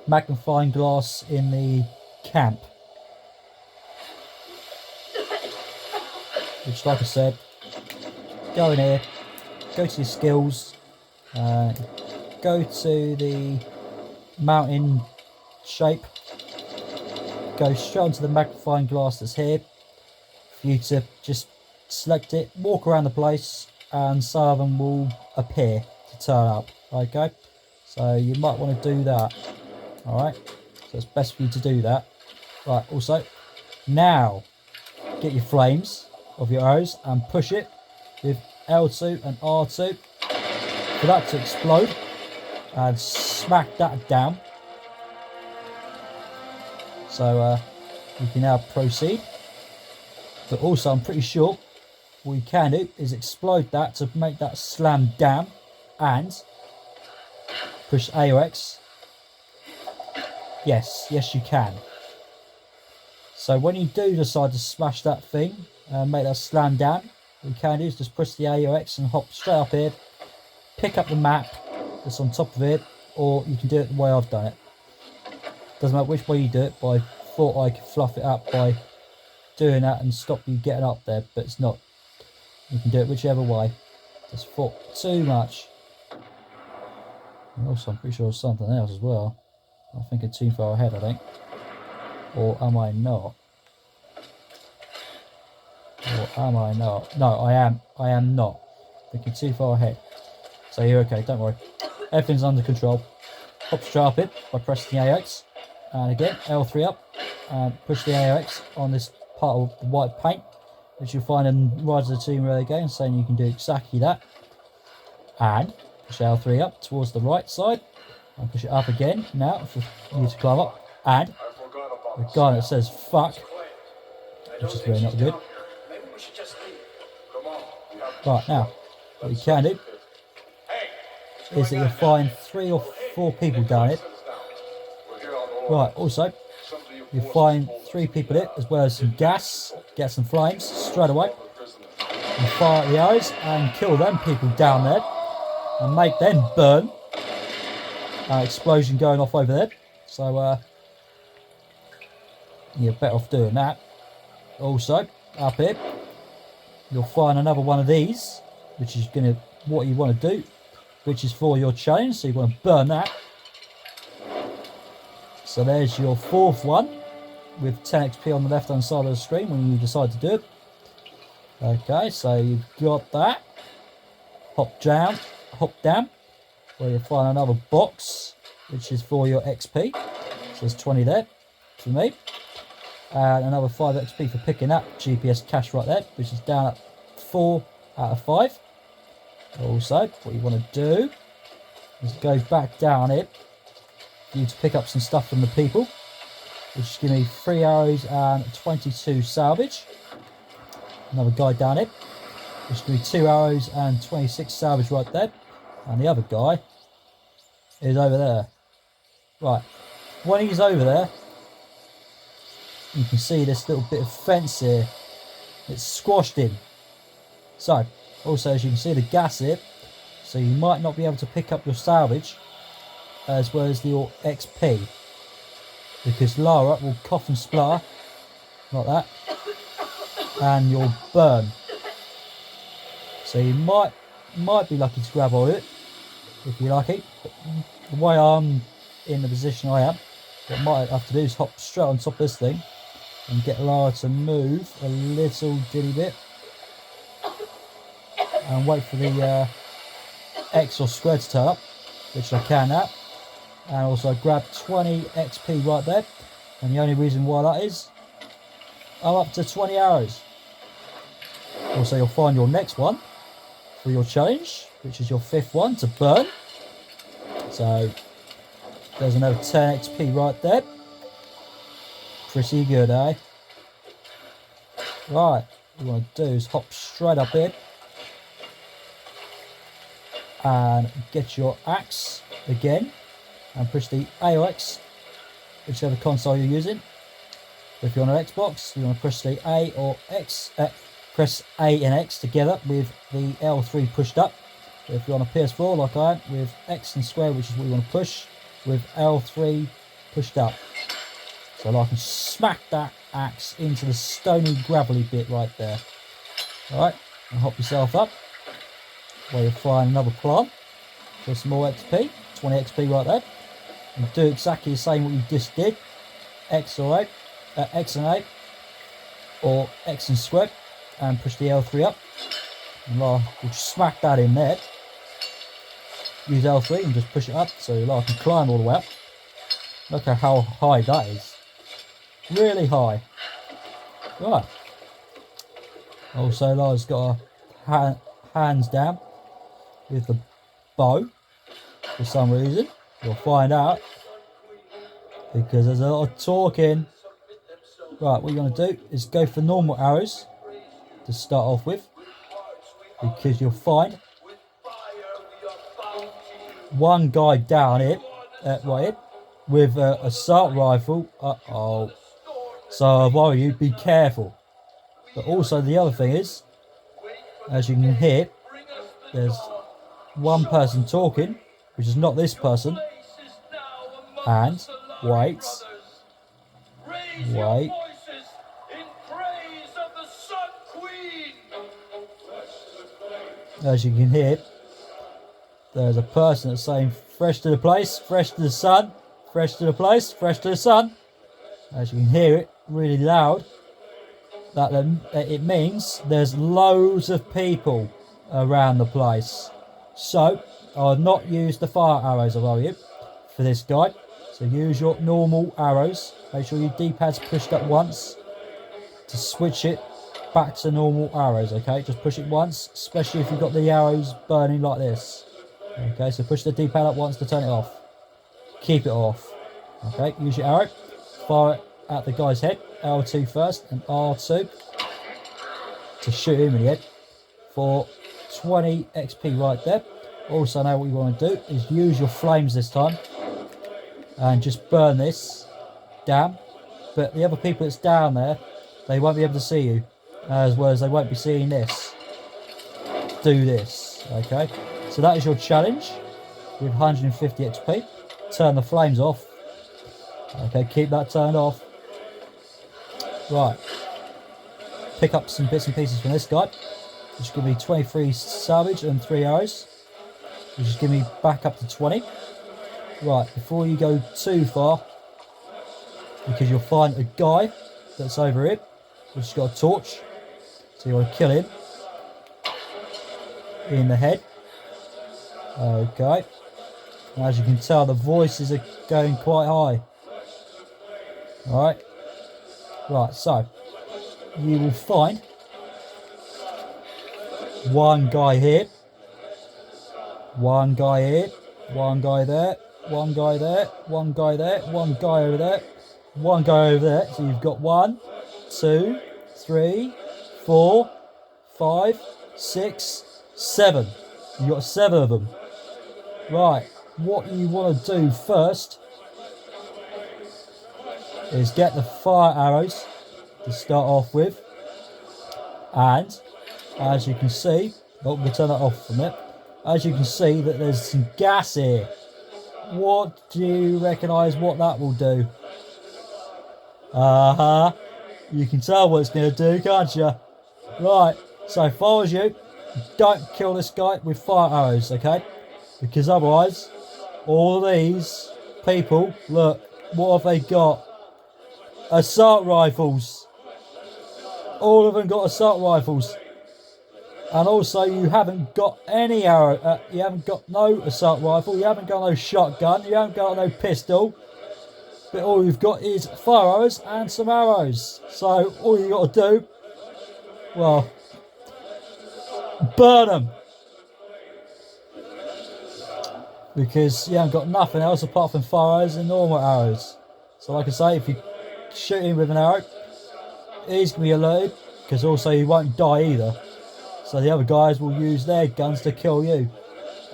magnifying glass in the camp, which like I said, go in here, go to your skills, go to the mountain shape, go straight onto the magnifying glass that's here for you to just select it, walk around the place, and some of them will appear to turn up. Okay, so you might want to do that. Alright, so it's best for you to do that. Right, also, now get your flames of your arrows and push it with L2 and R2 for that to explode, and smack that down. So you can now proceed. But also I'm pretty sure what you can do is explode that to make that slam down, and push A or X. Yes you can. So when you do decide to smash that thing and make that slam down, what you can do is just push the A or X and hop straight up here, pick up the map that's on top of it, or you can do it the way I've done it. Doesn't matter which way you do it, but I thought I could fluff it up by doing that and stop you getting up there, but it's not. You can do it whichever way. Just thought too much. And also I'm pretty sure there's something else as well. I'm thinking too far ahead, I think. Or am I not? Or am I not? No, I am not. Thinking too far ahead. So you're okay, don't worry. Everything's under control. Hop straight up it by pressing the AX. And again, L3 up. And push the AX on this part of the white paint, which you'll find in Rise of the Tomb Raider game, saying you can do exactly that. And push L3 up towards the right side. And push it up again now for you to climb up. And the guy that says fuck, which is really not good. Right, now, what you can do is that you'll find 3 or 4 people down it. Right, also, you'll find 3 people in it, as well as some gas, get some flames straight away. And fire at the arrows and kill them people down there. And make them burn. Explosion going off over there. So, you're better off doing that. Also, up here, you'll find another one of these, which is going to, what you want to do, which is for your challenge, so you want to burn that. So there's your 4th one, with 10 XP on the left hand side of the screen when you decide to do it. Okay, so you've got that. Hop down, where you'll find another box, which is for your XP. So there's 20 there, for me. And another 5 XP for picking that GPS cache right there, which is down at 4 out of 5. Also, what you want to do is go back down it for you to pick up some stuff from the people, which is giving me 3 arrows and 22 salvage. Another guy down it, which is giving me 2 arrows and 26 salvage right there. And the other guy is over there. Right, when he's over there, you can see this little bit of fence here. It's squashed him. So, also as you can see the gas here, so you might not be able to pick up your salvage as well as your XP, because Lara will cough and splutter like that, and you'll burn. So you might be lucky to grab all of it if you're lucky. But the way I'm in the position I am, what I might have to do is hop straight on top of this thing and get Lara to move a little ditty bit and wait for the X or square to turn up, which I can now, and also grab 20 XP right there. And the only reason why that is, I'm up to 20 arrows. Also, you'll find your next one for your challenge, which is your 5th one to burn. So there's another 10 XP right there. Pretty good, eh? Right, what you want to do is hop straight up here and get your axe again and push the A or X, whichever console you're using. If you're on an Xbox, you want to push the A or X, press A and X together with the L3 pushed up. If you're on a PS4 like I am, with X and square, which is what you want to push, with L3 pushed up. So I can smack that axe into the stony gravelly bit right there. Alright, and hop yourself up while you're frying another plant for some more XP, 20 XP right there. And do exactly the same what you just did, X or A, X and A, or X and square, and push the L3 up. And we'll just smack that in there. Use L3 and just push it up so I can climb all the way up. Look at how high that is. Really high. Right. Also, Lara's got her hands down with the bow for some reason. You'll find out because there's a lot of talking. Right, what you're going to do is go for normal arrows to start off with, because you'll find one guy down here, right here, with an assault rifle. Uh-oh. So if I were you, be careful. But also the other thing is, as you can hear, there's one person talking, which is not this person. And wait. As you can hear, there's a person that's saying fresh to the place, fresh to the sun, fresh to the place, fresh to the sun. As you can hear it really loud, that it means there's loads of people around the place. So I'll not use the fire arrows, if I were you, for this guy. So use your normal arrows. Make sure your D-pad's pushed up once to switch it back to normal arrows, okay? Just push it once, especially if you've got the arrows burning like this. Okay, so push the D-pad up once to turn it off. Keep it off. Okay, use your arrow. Fire it at the guy's head. L2 first and R2 to shoot him in the head for 20 XP right there. Also, now what you want to do is use your flames this time and just burn this down. But the other people that's down there, they won't be able to see you, as well as they won't be seeing this. Do this, okay? So that is your challenge with 150 XP. Turn the flames off. Okay, keep that turned off. Right. Pick up some bits and pieces from this guy, which is going to be 23 salvage and 3 arrows, which is going to be back up to 20. Right, before you go too far, because you'll find a guy that's over here, which has got a torch, so you want to kill him in the head. Okay, and as you can tell, the voices are going quite high. Alright, right, so you will find one guy here One guy here, one guy there, one guy there, one guy there, one guy over there, one guy over there. So you've got 1, 2, 3, 4, 5, 6, 7. You've got 7 of them. Right, what you want to do first is get the fire arrows to start off with. And as you can see, we'll turn that off from it. As you can see that there's some gas here. What do you recognise what that will do? You can tell what it's going to do, can't you? Right, so if I was you, don't kill this guy with fire arrows, okay? Because otherwise, all of these people, look, what have they got? Assault rifles. All of them got assault rifles. And also you haven't got any arrow, you haven't got no assault rifle, you haven't got no shotgun, you haven't got no pistol. But all you've got is fire arrows and some arrows. So all you got to do, well, burn them. Because you haven't got nothing else apart from fire arrows and normal arrows. So like I say, if you shoot him with an arrow, he's going to be alerted, because also he won't die either. So the other guys will use their guns to kill you.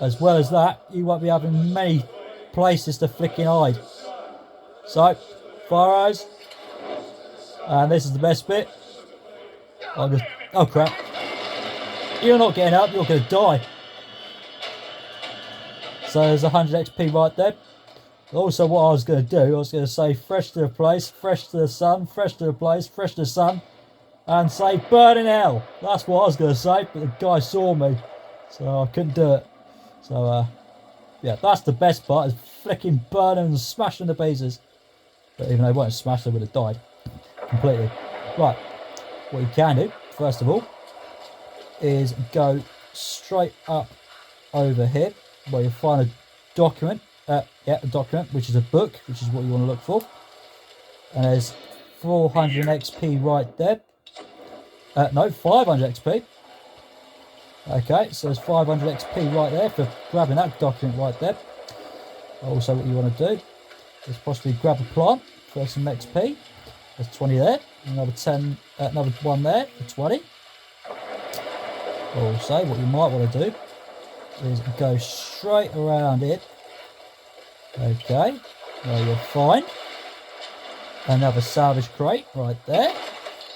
As well as that, you won't be having many places to flicking hide. So, fire arrows. And this is the best bit. Oh crap. You're not getting up, you're going to die. So there's 100 XP right there. Also what I was going to do, I was going to say fresh to the place, fresh to the sun, fresh to the place, fresh to the sun. And say burn in hell. That's what I was going to say, but the guy saw me. So I couldn't do it. So yeah, that's the best part, is flicking burning and smashing the pieces. But even though they weren't smashed, they would have died completely. Right, what you can do, first of all, is go straight up over here, where you'll find a document. A document, which is a book, which is what you want to look for. And there's 400 XP right there. No, 500 XP. Okay, so there's 500 XP right there for grabbing that document right there. Also, what you want to do is possibly grab a plant for some XP. There's 20 there. Another 10, another one there for 20. Also, what you might want to do is go straight around it. Okay, well, you'll find another salvage crate right there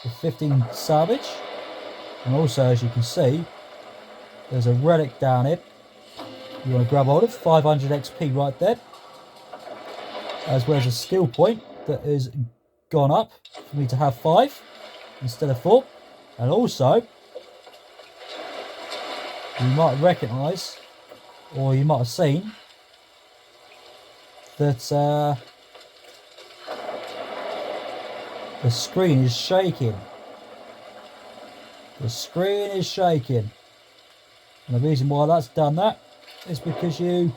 with 15 salvage. And also, as you can see, there's a relic down here you want to grab hold of. 500 XP right there, as well as a skill point that has gone up for me to have 5 instead of 4. And also, you might recognise, or you might have seen, that the screen is shaking. The screen is shaking. And the reason why that's done that is because you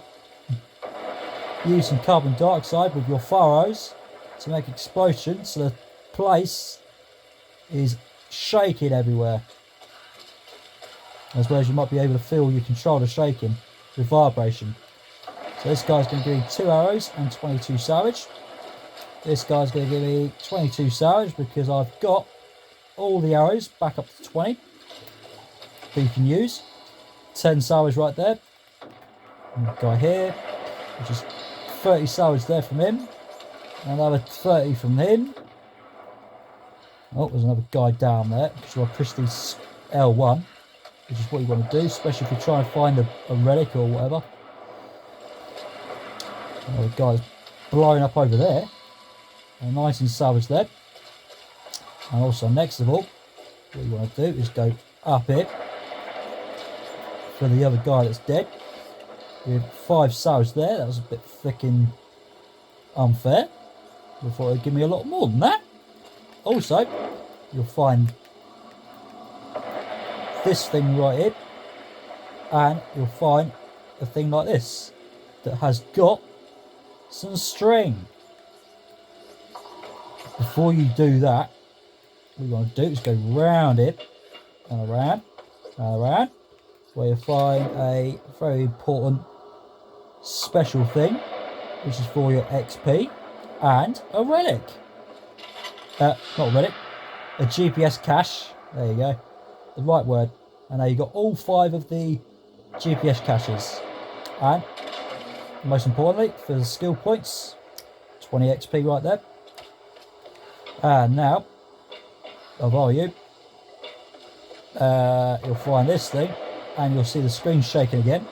use some carbon dioxide with your fire arrows to make explosions, so the place is shaking everywhere. As well as you might be able to feel your controller shaking with vibration. So this guy's going to give me 2 arrows and 22 salvage. This guy's going to give me 22 salvage because I've got all the arrows back up to 20 that you can use. 10 salvage right there. And the guy here, which is 30 salvage there from him. Another 30 from him. Oh, there's another guy down there because you want to push this L1, which is what you want to do, especially if you're trying to find a relic or whatever. The guy's blowing up over there. And nice and salvage there. And also, next of all, what you want to do is go up here for the other guy that's dead. With 5 salvage there. That was a bit freaking unfair. I thought it'd give me a lot more than that. Also, you'll find this thing right here. And you'll find a thing like this that has got some string. Before you do that, what you want to do is go round it and around and around where you find a very important special thing, which is for your XP, and a relic. Not a relic, a GPS cache. There you go, the right word. And now you got all 5 of the GPS caches. And most importantly, for the skill points, 20 XP right there. And now, if I were you, you'll find this thing, and you'll see the screen shaking again.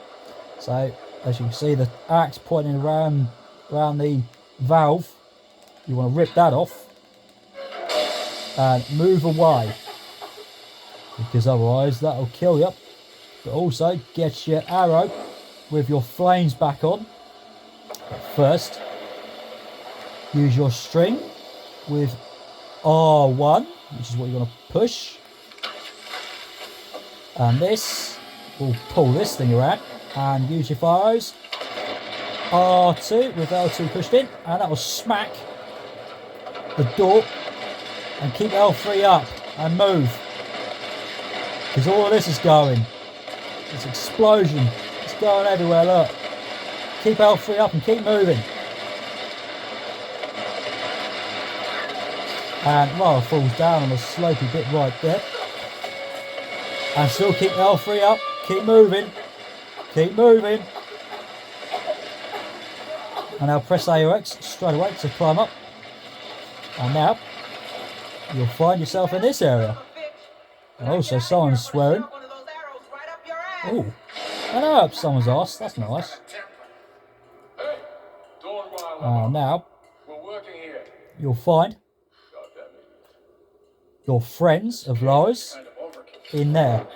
So, as you can see, the axe pointing around the valve. You want to rip that off and move away, because otherwise that'll kill you. But also get your arrow with your flames back on. But first, use your string with R1, which is what you're going to push. And this will pull this thing around, and use your arrows. R2 with L2 pushed in, and that will smack the door, and keep L3 up and move, because all of this is going. This explosion, it's going everywhere, look. Keep L3 up and keep moving. And Lara falls down on the slopey bit right there. And still keep L3 up, keep moving, keep moving. And now press AOX straight away to climb up. And now, you'll find yourself in this area. And also someone's swearing. Oh, and up someone's ass, that's nice. Now, you'll find your friends of Lara's in there.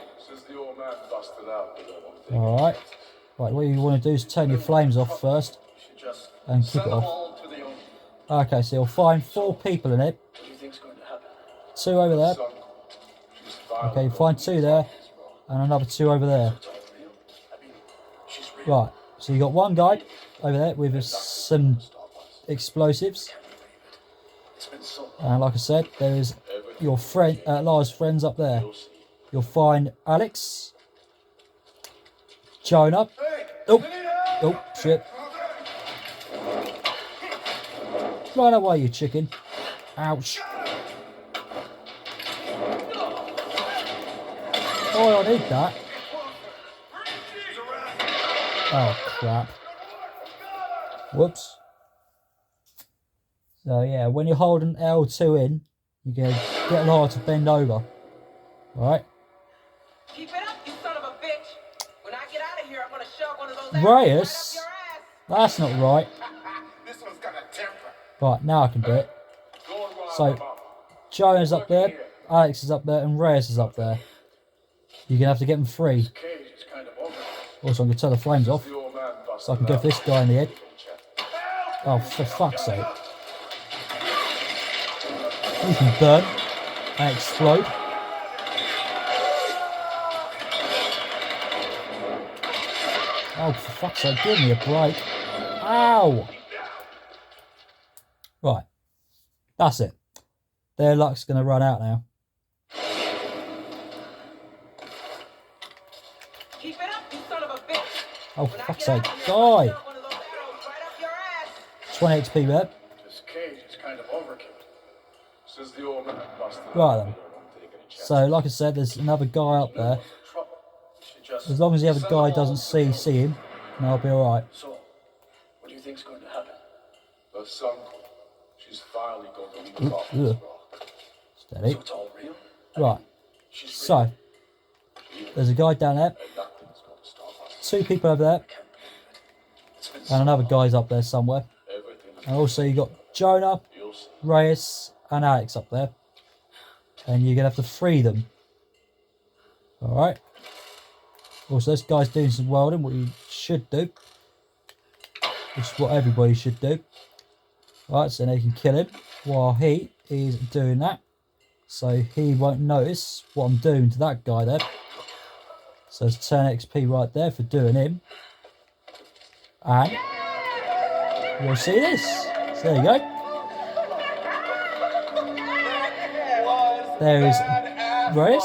Alright. Right, what you want to do is turn your flames off first and keep it off. Okay, so you'll find 4 people in it. 2 over there. Okay, you find 2 there and another 2 over there. Right, so you got 1 guy over there with some explosives. And like I said, there is your friend, Lara's friends up there. You'll find Alex, Jonah. Oh, shit. Run away, you chicken. Ouch. Oh, I need that. Oh, crap. Whoops. So, yeah, when you're holding L2 in, you can get Lara to bend over. Alright? Keep it up, you son of a bitch. When I get out of here, I'm gonna shove one of those Reyes? That's not right. This one's got a temper. Right, now I can do it. So, Jonah's up there, Alex is up there, and Reyes is up there. You're going to have to get them free. Also, I'm going to turn the flames off, so I can go for this guy in the head. Oh, for fuck's sake. You can burn and explode. Oh, for fuck's sake, give me a break. Ow! Right. That's it. Their luck's going to run out now. Keep it up, you son of a bitch. Oh, for fuck's sake. Die! 20 XP there. This cage is kind of overkill. Since the old man busted Right then. So, like I said, there's another guy up there. As long as the other guy doesn't see him, then I'll be alright. So, what do you think's going to happen? The sun, she's finally going to leave off this rock. Steady. So it's all real? Right. She's So, there's a guy down there. and nothing's going to stop us. 2 people over there. It's been And another guy's up there somewhere. everything And also you got Jonah, you'll see. Reyes, and Alex up there. And you're going to have to free them. Alright. Also, this guy's doing some welding, what you should do. Which is what everybody should do. Alright, so now you can kill him while he is doing that. So he won't notice what I'm doing to that guy there. So there's 10 XP right there for doing him. And you'll see this. So there you go. There is Reyes.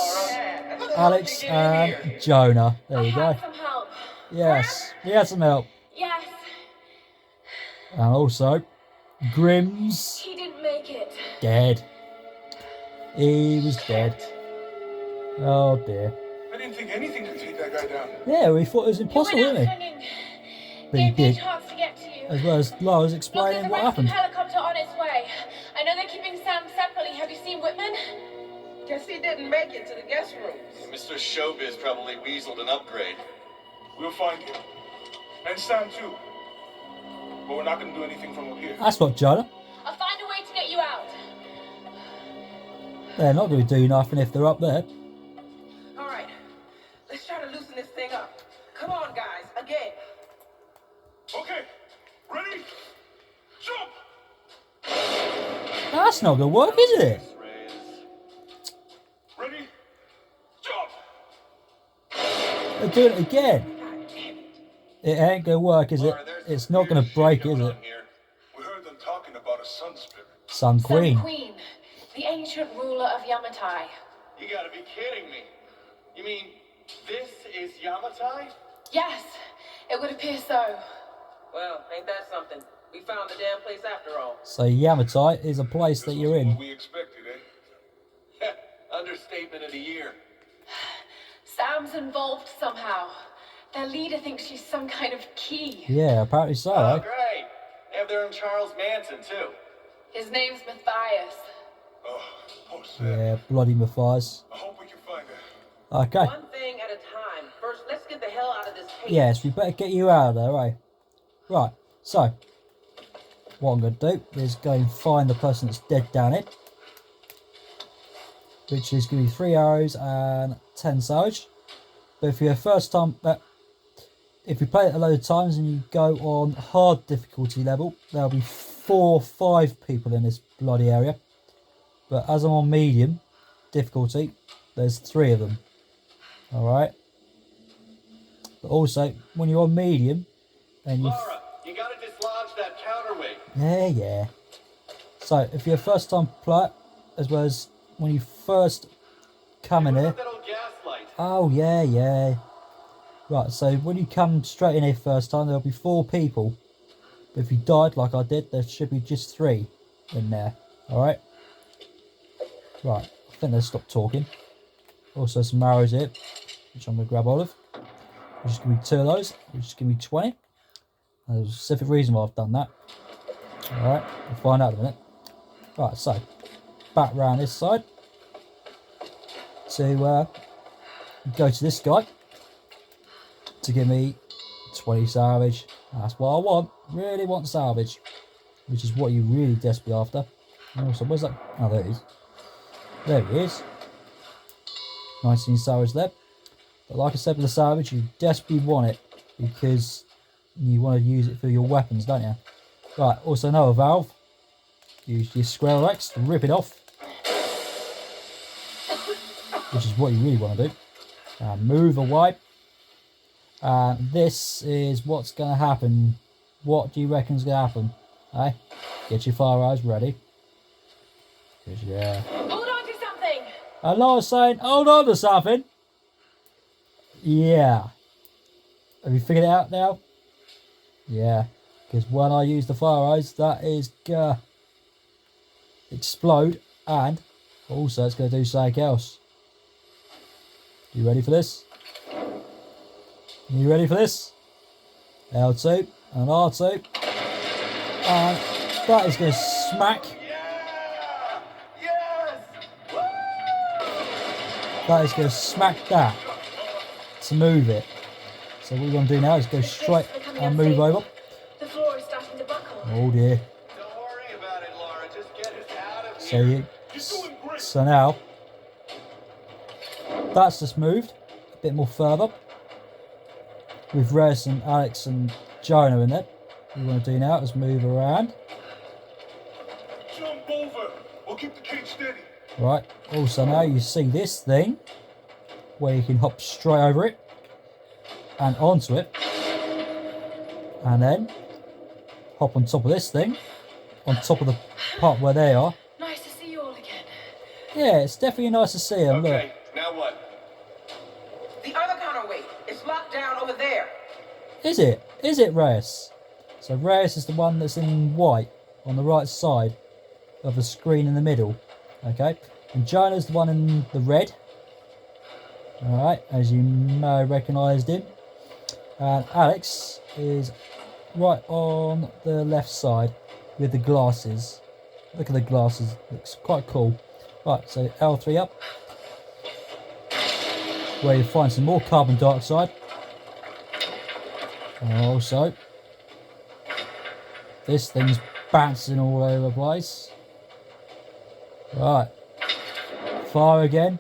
Alex and Jonah. There you I go. had some help. Yes, we had some help. Yes, And also, Grimm's he didn't make it. dead. He was dead. Oh dear. I didn't think anything could take that guy down. Yeah, we thought it was impossible, You didn't went we? out swinging. But he Gave me a did. chance to get to you. As well as Lara's Look, explaining there's a what rescue happened. helicopter on its way. I know they're keeping Sam separately. Have you seen Whitman? Guess he didn't make it to the guest rooms. Mr. Showbiz probably weaseled an upgrade. We'll find him. And Sam too. But we're not gonna do anything from up here. That's what, Jonah. I'll find a way to get you out. They're not going to do nothing if they're up there. All right, let's try to loosen this thing up. Come on, guys, again. Okay, ready? Jump! That's not going to work, is it? Ready? Jump! They're doing it again. God damn it. It ain't going to work, is it? Laura, there's It's some not going weird to break, shit is going it? on here. We heard them talking about a sun spirit. Sun Queen. Sun Queen, the ancient ruler of Yamatai. You gotta be kidding me. You mean this is Yamatai? Yes, it would appear so. Well, ain't that something? We found the damn place after all. So Yamatai is a place that This you're wasn't in. what we expected, eh? Understatement of the year. Sam's involved somehow. Their leader thinks she's some kind of key. Yeah, apparently so, Oh, eh? great. They have their own Charles Manson, too. His name's Matthias. Oh, poor Sam. Yeah, bloody Matthias. I hope we can find her. Okay. One thing at a time. First, let's get the hell out of this cave. Yes, we better get you out of there, eh? Right, so what I'm going to do is go and find the person that's dead down it, which is going to be 3 arrows and 10 salvage. But if you're first time, if you play it a load of times and you go on hard difficulty level, there'll be 4 or 5 people in this bloody area. But as I'm on medium difficulty, there's 3 of them. Alright. But also, when you're on medium, and you... Laura, you gotta dislodge that counterweight. Yeah. So, if you're a first time player, as well as when you first come in What here... about that old gas light? Oh, yeah. Right, so when you come straight in here first time, there'll be 4 people. But if you died like I did, there should be just 3 in there. Alright? Right, I think they'll stop talking. Also some arrows here, which I'm going to grab hold of. Which is going to be 2 of those, which is going to be 20. There's a specific reason why I've done that. Alright, we'll find out in a minute. Right, so, back round this side. To go to this guy. To give me 20 salvage. That's what I want. Really want salvage. Which is what you really desperately after. And also, where's that? Oh, there it is. There it is. 19 salvage there. But like I said with the salvage, you desperately want it. Because you want to use it for your weapons, don't you? Right, also another valve. Use your square X to rip it off. Which is what you really want to do. And move away. And this is what's going to happen. What do you reckon is going to happen? Hey, get your fire eyes ready. 'Cause, yeah. Hold on to something. And I was saying, hold on to something. Yeah. Have you figured it out now? Yeah. Because when I use the fire eyes, that is gonna explode. And also it's going to do something else. You ready for this? You ready for this? L2 and R2. And that is going to smack. Yeah! Yes! That is going to smack that to move it. So what we're going to do now is go straight and move over. The floor is starting to buckle. Oh dear. Don't worry about it, Laura. Just get us out of So here. so now that's just moved a bit more further. With Rez and Alex and Jonah in there. What we want to do now is move around. Jump over. We'll keep the cage steady. Right. Also now you see this thing where you can hop straight over it and onto it. And then hop on top of this thing. On top of the part where they are. Nice to see you all again. Yeah, it's definitely nice to see them. Look. Okay, now what? Is it? Is it Reyes? So Reyes is the one that's in white on the right side of the screen in the middle. Okay. And Jonah's the one in the red. Alright, as you may have recognised him. And Alex is right on the left side with the glasses. Look at the glasses, looks quite cool. Right, so L3 up, where you find some more carbon dioxide. And also, this thing's bouncing all over the place. Right, fire again.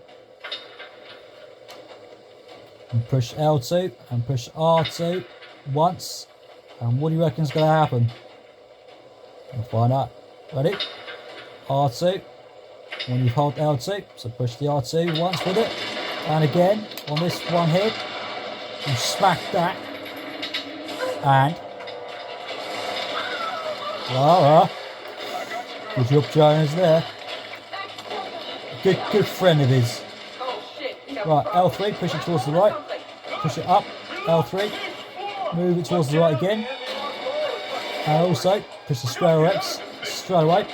And push L2 and push R2 once. And what do you reckon is going to happen? We'll find out. Ready? R2. When you hold L2, so push the R2 once with it. And again, on this one here, you smack that. And voila. Good job, Jonas there. Good friend of his. Oh shit. Right, L3, push it towards the right. Push it up. L3. Move it towards the right again. And also, push the square X straight away.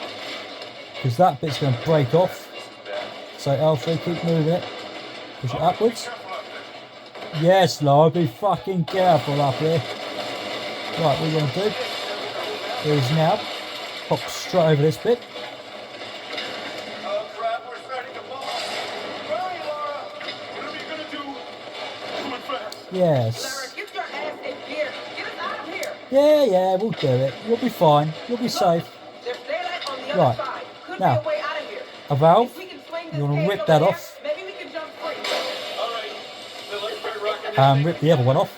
Because that bit's going to break off. So L3, keep moving it. Push it upwards. Yes, Lord, be fucking careful up here. Right, what we're going to do is now hop straight over this bit. Oh crap, we're starting to fall. Hurry, Laura! What are we gonna do? Do it fast. Yes. Lara, get your ass in gear. Get us out of here. Yeah, we'll do it. You'll be fine. You'll be safe. There's daylight on the Right. other side. Could Now, be a way out of here. A valve. If we can swing this You want to cage rip over that there, off maybe we can jump free. Alright, then let's start rocking this and thing. rip the other one off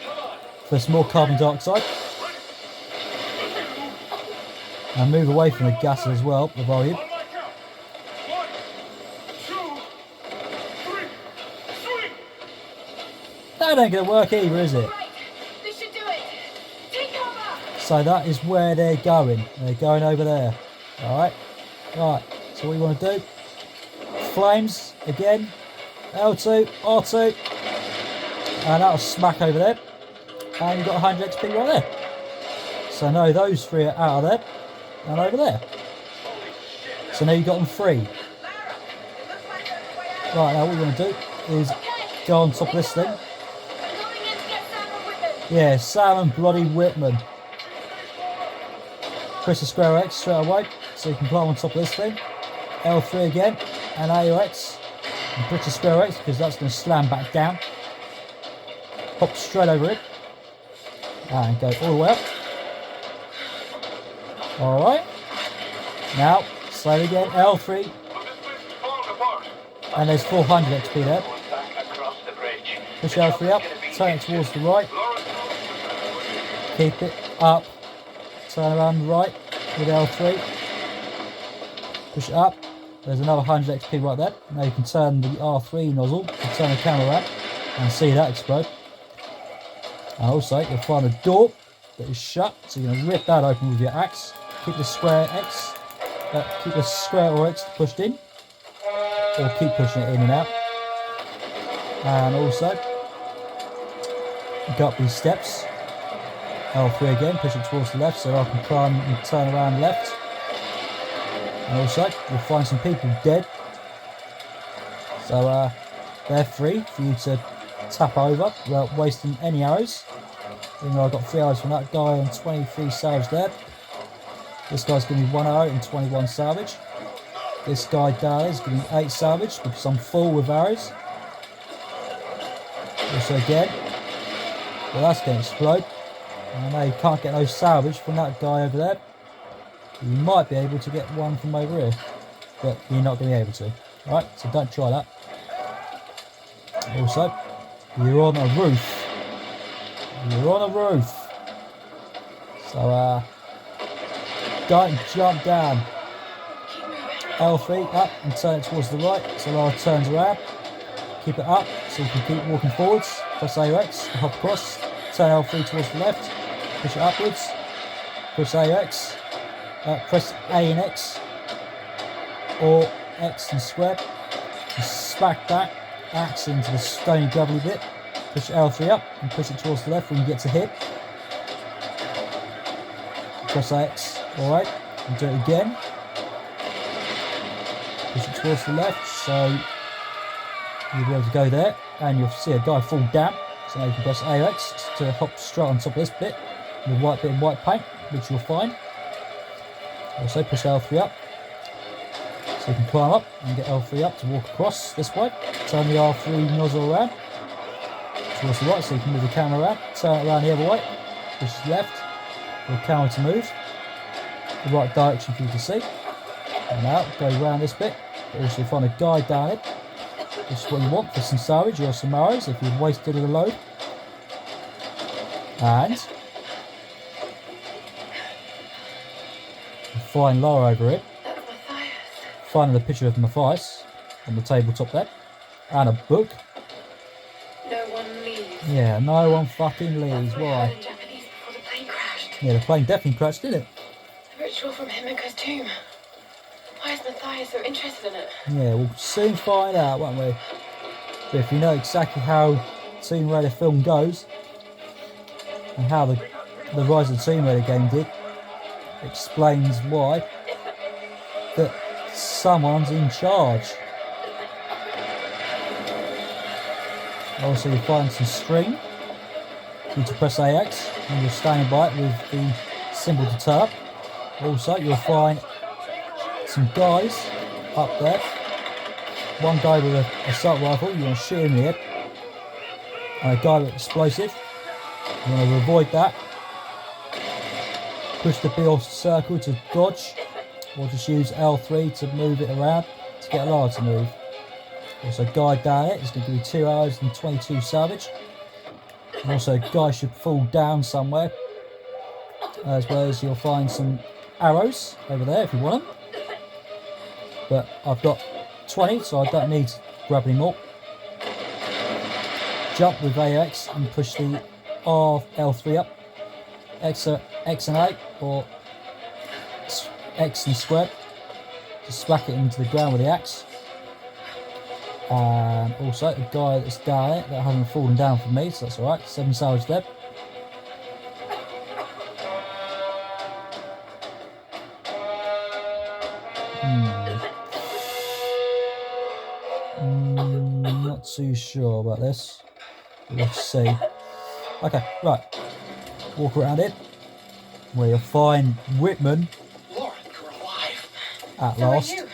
Come on. for some more carbon dioxide. And move away from the gases as well, the volume. On my count. 1, 2, 3, swing! That ain't going to work either, is it? Right. This should do it. Take cover. So that is where they're going. They're going over there. Alright. Right. So what you want to do? Flames again. L2, R2. And that'll smack over there. And you've got 100 XP right there. So no, those three are out of there. And over there. So now you've got them free. Lara, it looks like there's a way out. Right, now what you want to do is go on top of this thing. I'm going in to get Sam with them. Yeah, Sam and bloody Whitman. Press the square X straight away so you can climb on top of this thing. L3 again and AOX. And push the square X because that's going to slam back down. Hop straight over it. And go all the way up. Alright. Now, slowly again, L3. This place is falling apart. And there's 400 XP there. Back across the bridge. Push L3 up, turn it towards the right. Keep it up. Turn around the right with L3. Push it up. There's another 100 XP right there. Now you can turn the R3 nozzle to turn the camera around and see that explode. And also you'll find a door that is shut, so you're going to rip that open with your axe. Keep the square X, keep the square or X pushed in, or keep pushing it in and out. And also go up these steps. L3 again, push it towards the left so I can climb and turn around left. And also you'll find some people dead, so they're free for you to tap over without wasting any arrows. Even though I got 3 arrows from that guy and 23 salvage there. This guy's giving me 1 arrow and 21 salvage. This guy down there is giving me 8 salvage because I'm full with arrows. Also again, well, that's going to explode. I know you can't get no salvage from that guy over there. You might be able to get one from over here, but you're not going to be able to. Alright, so don't try that. Also, you're on a roof. You're on a roof. So, don't jump down. L3 up and turn it towards the right, so Lara turns around. Keep it up so you can keep walking forwards. Press AOX, hop across. Turn L3 towards the left. Push it upwards. Push AOX. Press A and X. Or X and square. And smack that axe into the stony gravelly bit. Push L3 up and push it towards the left when you get to hip. Press X, alright, and do it again. Push it towards the left, so you'll be able to go there, and you'll see a guy fall down. So now you can press AX to hop straight on top of this bit, the white bit in white paint, which you'll find. Also push L3 up, so you can climb up and get L3 up to walk across this way. Turn the R3 nozzle around towards the right, so you can move the camera around. Turn it around the other way, push left for the camera to move the right direction for you to see. And now go around this bit, but also find a guide down it. This is what you want for some salvage or some arrows if you've wasted a load. And you find Lara over here. That's Matthias. Finding a picture of Matthias on the tabletop there. And a book. No one leaves. Yeah, no one fucking leaves. That's what I heard Why? in Japanese before the plane crashed. Yeah, the plane definitely crashed, didn't it? The ritual from Himiko's tomb. Why is Matthias so interested in it? Yeah, we'll soon find out, won't we? But if you know exactly how Tomb Raider film goes, and how the Rise of the Tomb Raider game did, explains why that someone's in charge. Also, you find some string. You need to press AX and you're standing by it with the symbol to turn up. Also, you'll find some guys up there. One guy with an assault rifle, you want to shoot him in the head. And a guy with explosive. You want to avoid that. Push the B or circle to dodge, or just use L3 to move it around to get Lara to move. Also, guide down it. It's going to give you 2 hours and 22 salvage. And also, a guy should fall down somewhere. As well as you'll find some arrows over there if you want them. But I've got 20, so I don't need to grab any more. Jump with AX and push the L3 up. X and A, or X and square. Just smack it into the ground with the axe. And also a guy that's down it that hasn't fallen down from me, so that's alright. 7 salvage dead. Not too sure about this. But let's see. Okay, right. Walk around it, where you'll find Whitman Laura, you're alive. at So last. are you?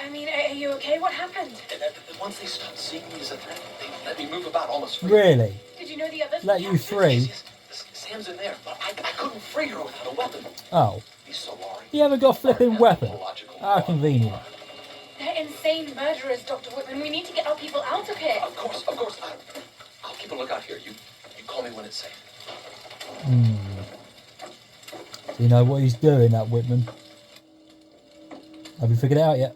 I mean, are you okay? What happened? And once they stopped seeing me as a threat, they let me move about almost free. Really? Did you know the others? Let you free? Yes, Sam's in there, but I couldn't free her without a weapon. Oh. He's so Laurie. You haven't got a flipping weapon? Illogical. How convenient. They're insane murderers, Dr. Whitman. We need to get our people out of here. Of course. I'll keep a lookout here. You call me when it's safe. Do you know what he's doing, that Whitman? Have you figured it out yet?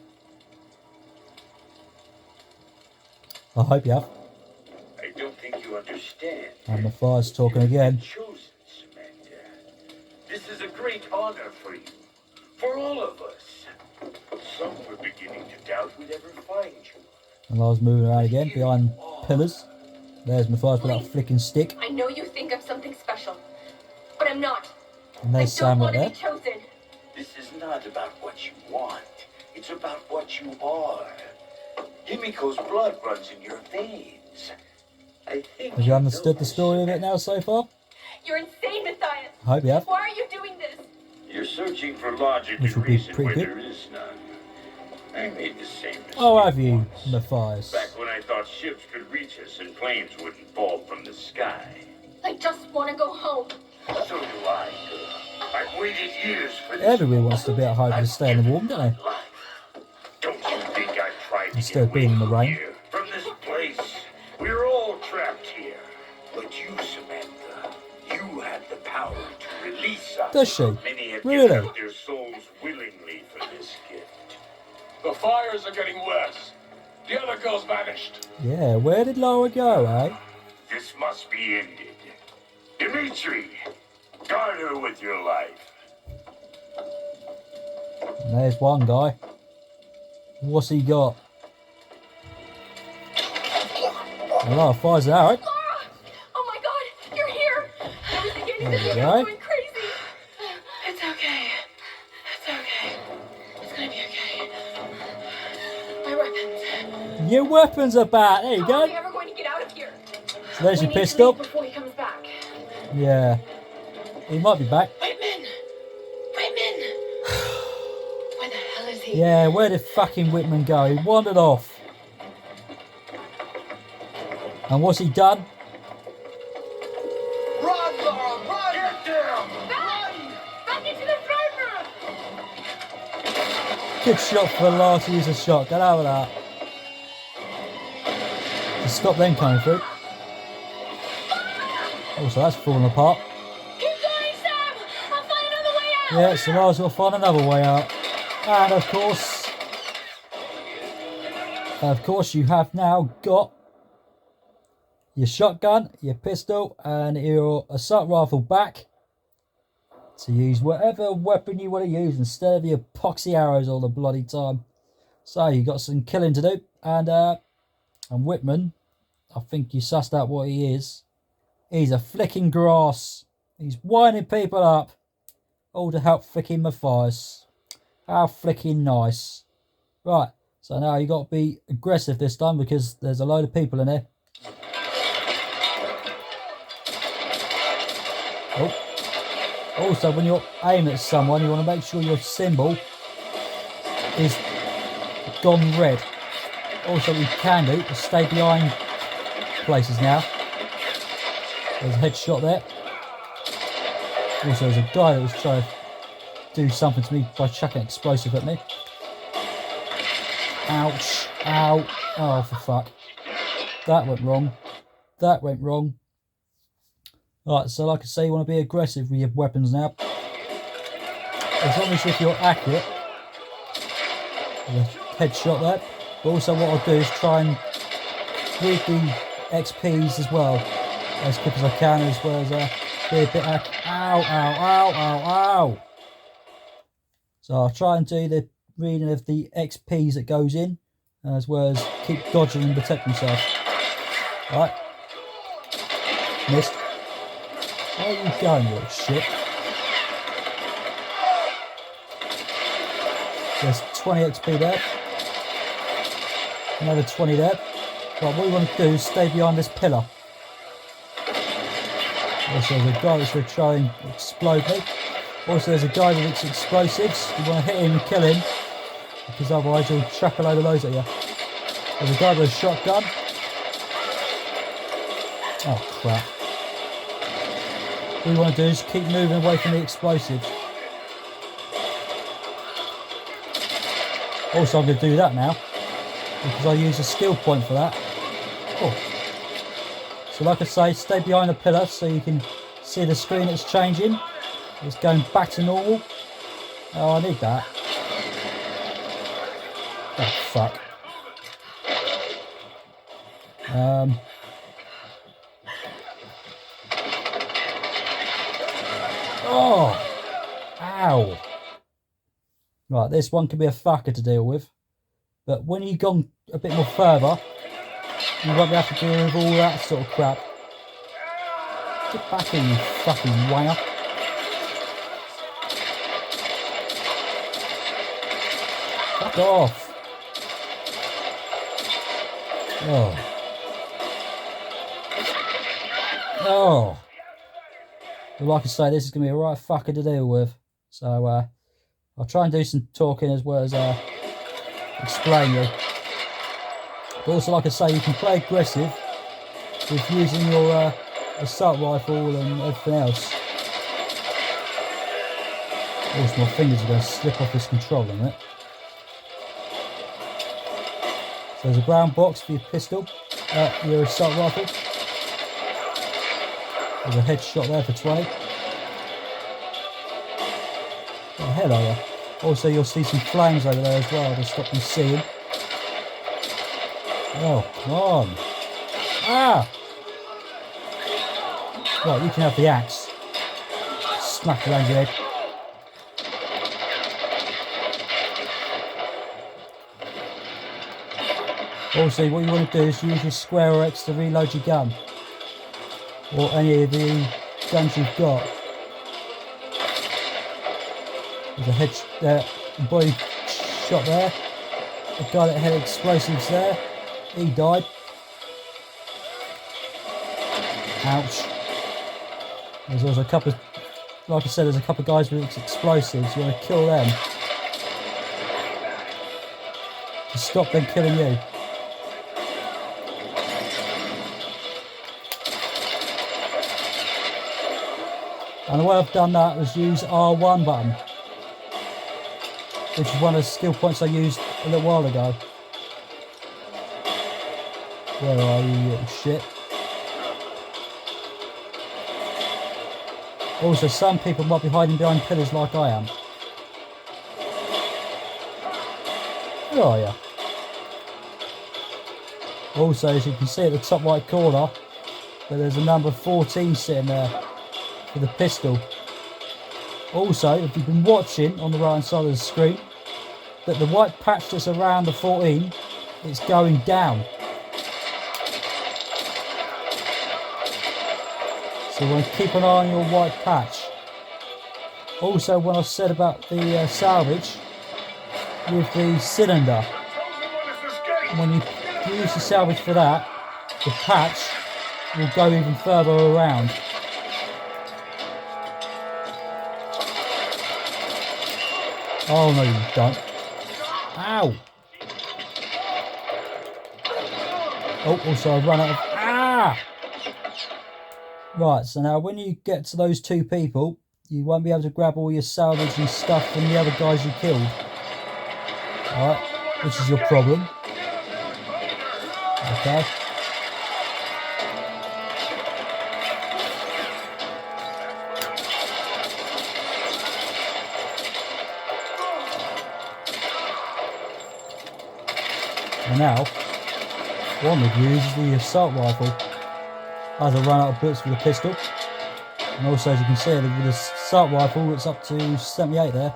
I hope you have. I don't think you understand. And the fire's talking again. Chosen, Samantha. This is a great honor for you, for all of us. Some were beginning to doubt we'd ever find you. And I was moving around again behind pillars. There's Matthias with that flicking stick. I know you think I'm something special, but I'm not. And there's Sam right there. be chosen. This is not about what you want. It's about what you are. Himiko's blood runs in your veins. I think Have you understood the story of it now so far? You're insane, Matthias. I hope you have. Why are you doing this? You're searching for logic Which and would be reason pretty where good. there is none. I made the same mistake. Oh, have you, once. Matthias? Back when I thought ships could reach us and planes wouldn't fall from the sky. I just want to go home. So do I, girl. I've waited years for this. Everyone wants to be at home to stay in the warm, don't they? Life. Don't you think I tried to Instead of get being away in the from rain. here, from this place? We're all trapped here. But you, Samantha, you had the power to release us. Does she? Many have Really? given up their souls willingly for this gift. The fires are getting worse. The other girl's vanished. Yeah, where did Lara go, eh? This must be ended. Dimitri, guard her with your life. And there's one guy. What's he got? Lara fires an arrow. There we I'm go. going crazy. It's okay. It's okay. It's gonna be okay. My weapons. Your weapons are back. There you How are we go. ever going to get out of here? So there's We your need to pistol. leave before he comes back. Yeah. He might be back. Whitman! Whitman! Where the hell is he? Yeah, where did fucking Whitman go? He wandered off. And what's he done? Run, Laura, run! Get down! Back into the throne room! Good shot for Lara to use a shot. Get out of that. To stop them coming through. Oh, so that's falling apart. Keep going, Sam! I'll find another way out! Yeah, so Lars will find another way out. And of course, you have now got your shotgun, your pistol, and your assault rifle back to use whatever weapon you want to use instead of your epoxy arrows all the bloody time. So you got some killing to do, and Whitman, I think you sussed out what he is. He's a flicking grass. He's winding people up, all to help flicking Matthias. How flicking nice. Right, so now you got to be aggressive this time because there's a load of people in here. Oh. Also, when you're aiming at someone, you want to make sure your symbol is gone red. Also, what you can do is stay behind places now. There's a headshot there. Also, there's a guy that was trying to do something to me by chucking an explosive at me. Ouch. Ow. Oh, for fuck. That went wrong. That went wrong. Right, so like I say, you want to be aggressive with your weapons now. As long as if you're accurate. There's a headshot there. But also what I'll do is try and read the XPs as well. As quick as I can, as well as be a bit ow, ow, ow, ow, ow. So I'll try and do the reading of the XPs that goes in, as well as keep dodging and protect myself. Right. Missed. Where are you going, you little shit? There's 20 XP there. Another 20 there. Right, what we want to do is stay behind this pillar. Also, there's a guy that's going to try and explode me. Also, there's a guy with explosives. You want to hit him and kill him, because otherwise he'll chuck a load of those at you. There's a guy with a shotgun. Oh, crap. What we want to do is keep moving away from the explosives. Also, I'm going to do that now, because I use a skill point for that. Oh. So like I say, stay behind the pillar so you can see the screen that's changing. It's going back to normal. Oh, I need that. Oh, fuck. Oh! Ow! Right, this one can be a fucker to deal with. But when you've gone a bit more further, you won't be able to deal with all that sort of crap. Get back here, you fucking wanger. Fuck off. Oh. Oh. But like I say, this is going to be a right fucker to deal with. So, I'll try and do some talking as well as explaining. But also, like I say, you can play aggressive with using your assault rifle and everything else. Also, my fingers are going to slip off this control in it. So there's a brown box for your pistol, your assault rifle. There's a headshot there for 20. What the hell are you? Also, you'll see some flames over there as well to stop you seeing. Oh, come on. Ah! Right, you can have the axe. Smack around your head. Also, what you want to do is use your square or X to reload your gun. Or any of the guns you've got. There's a body shot there. The guy that had explosives there, he died. Ouch. There's also a couple of, like I said, there's a couple of guys with explosives. You want to kill them to stop them killing you. And the way I've done that was use R1 button, which is one of the skill points I used a little while ago. Where are you, you little shit? Also, some people might be hiding behind pillars like I am. Where are you? Also, as you can see at the top right corner, that there's a number 14 sitting there with a pistol. Also, if you've been watching on the right hand side of the screen, that the white patch that's around the 14, it's going down. So you want to keep an eye on your white patch. Also, when I said about the salvage with the cylinder, when you use the salvage for that, the patch will go even further around. Oh no, you don't. Ow! Oh, also I run out of... Ah! Right, so now when you get to those two people, you won't be able to grab all your salvage and stuff from the other guys you killed. Alright, which is your problem. Okay. And now, one we've used is the assault rifle. As I run out of bullets with the pistol. And also, as you can see, with the assault rifle, it's up to 78 there.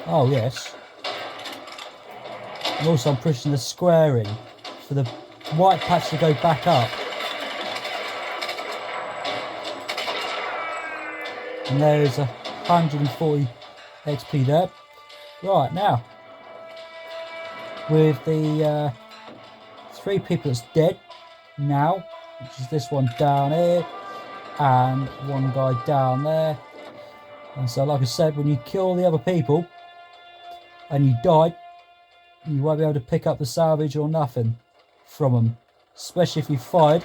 Oh, yes. And also, I'm pushing the square in for the white patch to go back up. And there's 140 XP there. Right, now. With the 3 people that's dead now, which is this one down here and one guy down there. And so, like I said, when you kill the other people and you die, you won't be able to pick up the salvage or nothing from them, especially if you fired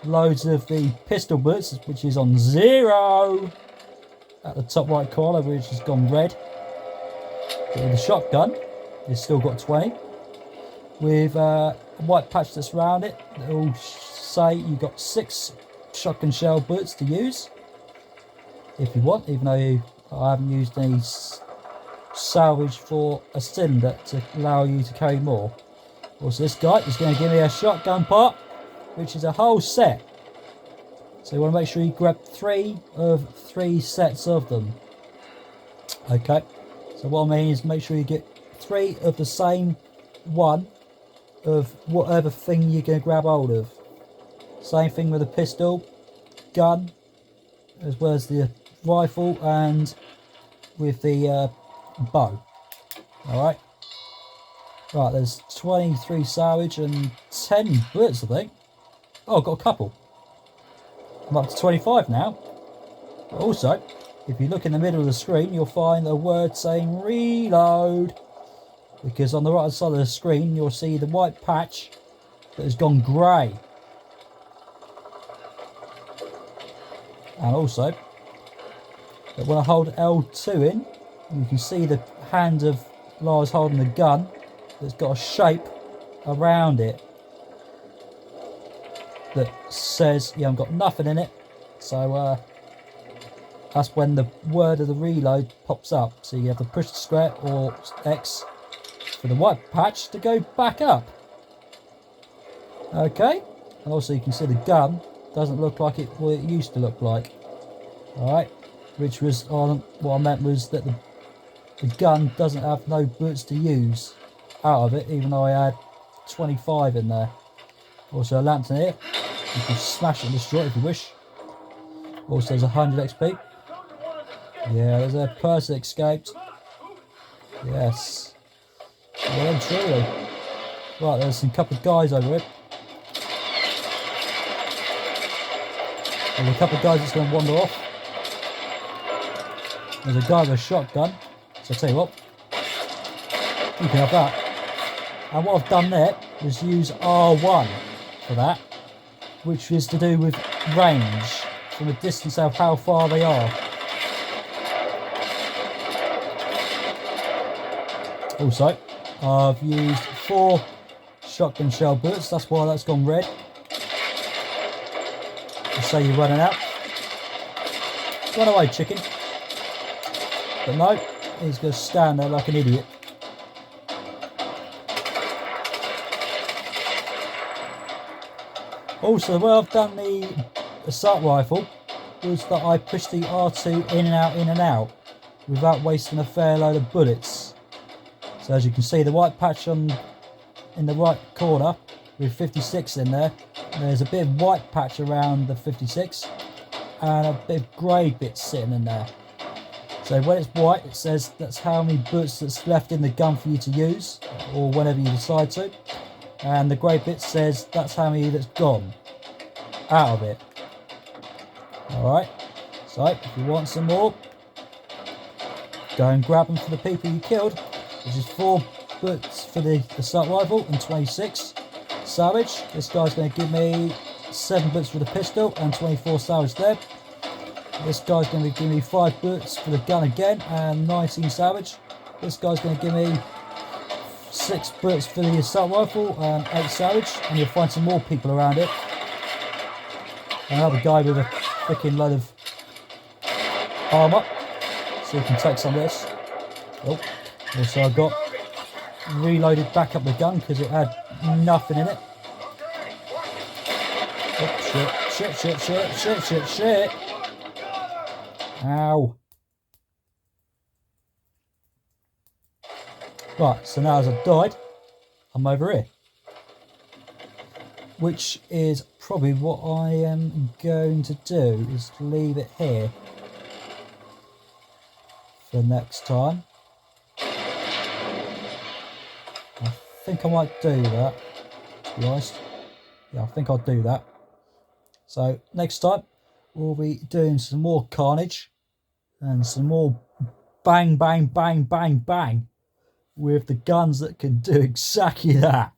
loads of the pistol bullets, which is on 0 at the top right corner, which has gone red. But with the shotgun, you've still got 20. With a white patch that's around it, it'll say you've got 6 shotgun shell bullets to use if you want, even though I haven't used any salvage for a cylinder to allow you to carry more. Also, this guy is going to give me a shotgun pot, which is a whole set. So you want to make sure you grab 3 of 3 sets of them. Okay, so what I mean is make sure you get 3 of the same one of whatever thing you're going to grab hold of. Same thing with the pistol, gun, as well as the rifle, and with the bow. Alright. Right, there's 23 salvage and 10 bullets, I think. Oh, I've got a couple. I'm up to 25 now. Also, if you look in the middle of the screen, you'll find a word saying reload. Because on the right side of the screen, you'll see the white patch that has gone grey. And also, that when I hold L2 in, you can see the hand of Lars holding the gun that's got a shape around it that says you haven't got nothing in it. So that's when the word of the reload pops up. So you have to push the square or X for the white patch to go back up. Okay, and also you can see the gun doesn't look like what it used to look like. Alright, which was what I meant was that the gun doesn't have no bullets to use out of it, even though I had 25 in there. Also a lantern here, You can smash it and destroy it if you wish. Also, there's 100 XP. Yeah, there's a person escaped. Yes. Well and truly. Right, there's some couple of guys over here. There's a couple of guys that's going to wander off. There's a guy with a shotgun. So I'll tell you what. You can have that. And what I've done there was use R1 for that, which is to do with range, from a distance of how far they are. Also, I've used 4 shotgun shell bullets, that's why that's gone red. Just say you're running out. Run away, chicken. But no, he's going to stand there like an idiot. Also, the way I've done the assault rifle was that I pushed the R2 in and out without wasting a fair load of bullets. So as you can see, the white patch in the right corner with 56 in there, there's a bit of white patch around the 56 and a bit of grey bits sitting in there. So when it's white, it says that's how many bullets that's left in the gun for you to use, or whenever you decide to. And the grey bit says that's how many that's gone out of it. Alright, so if you want some more, go and grab them for the people you killed, which is 4 bullets for the assault rifle and 26 salvage. This guy's going to give me 7 bullets for the pistol and 24 salvage there. This guy's going to give me 5 bullets for the gun again and 19 salvage. This guy's going to give me 6 bullets for the assault rifle and 8 salvage, and you'll find some more people around it. Another guy with a freaking load of armour, so you can take some of this. Oh, also I got reloaded back up the gun because it had nothing in it. Oh, shit. Ow. Right, so now as I've died, I'm over here. Which is probably what I am going to do, is to leave it here for next time. I think I might do that, to be honest. Yeah, I think I'll do that. So next time we'll be doing some more carnage and some more bang, bang, bang, bang, bang with the guns that can do exactly that.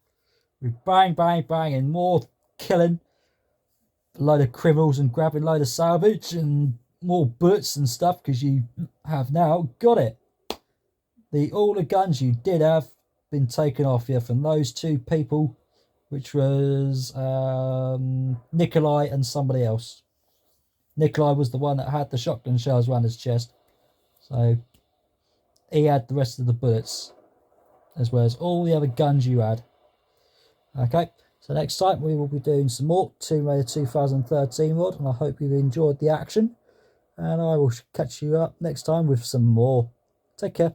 With bang, bang, bang and more killing a load of criminals and grabbing a load of salvage and more bullets and stuff, because you have now got it. All the guns you did have been taken off you from those 2 people, which was Nikolai and somebody else. Nikolai was the one that had the shotgun shells around his chest, so he had the rest of the bullets, as well as all the other guns you had. Okay, so next time we will be doing some more Tomb Raider 2013 mod, and I hope you've enjoyed the action, and I will catch you up next time with some more. Take care.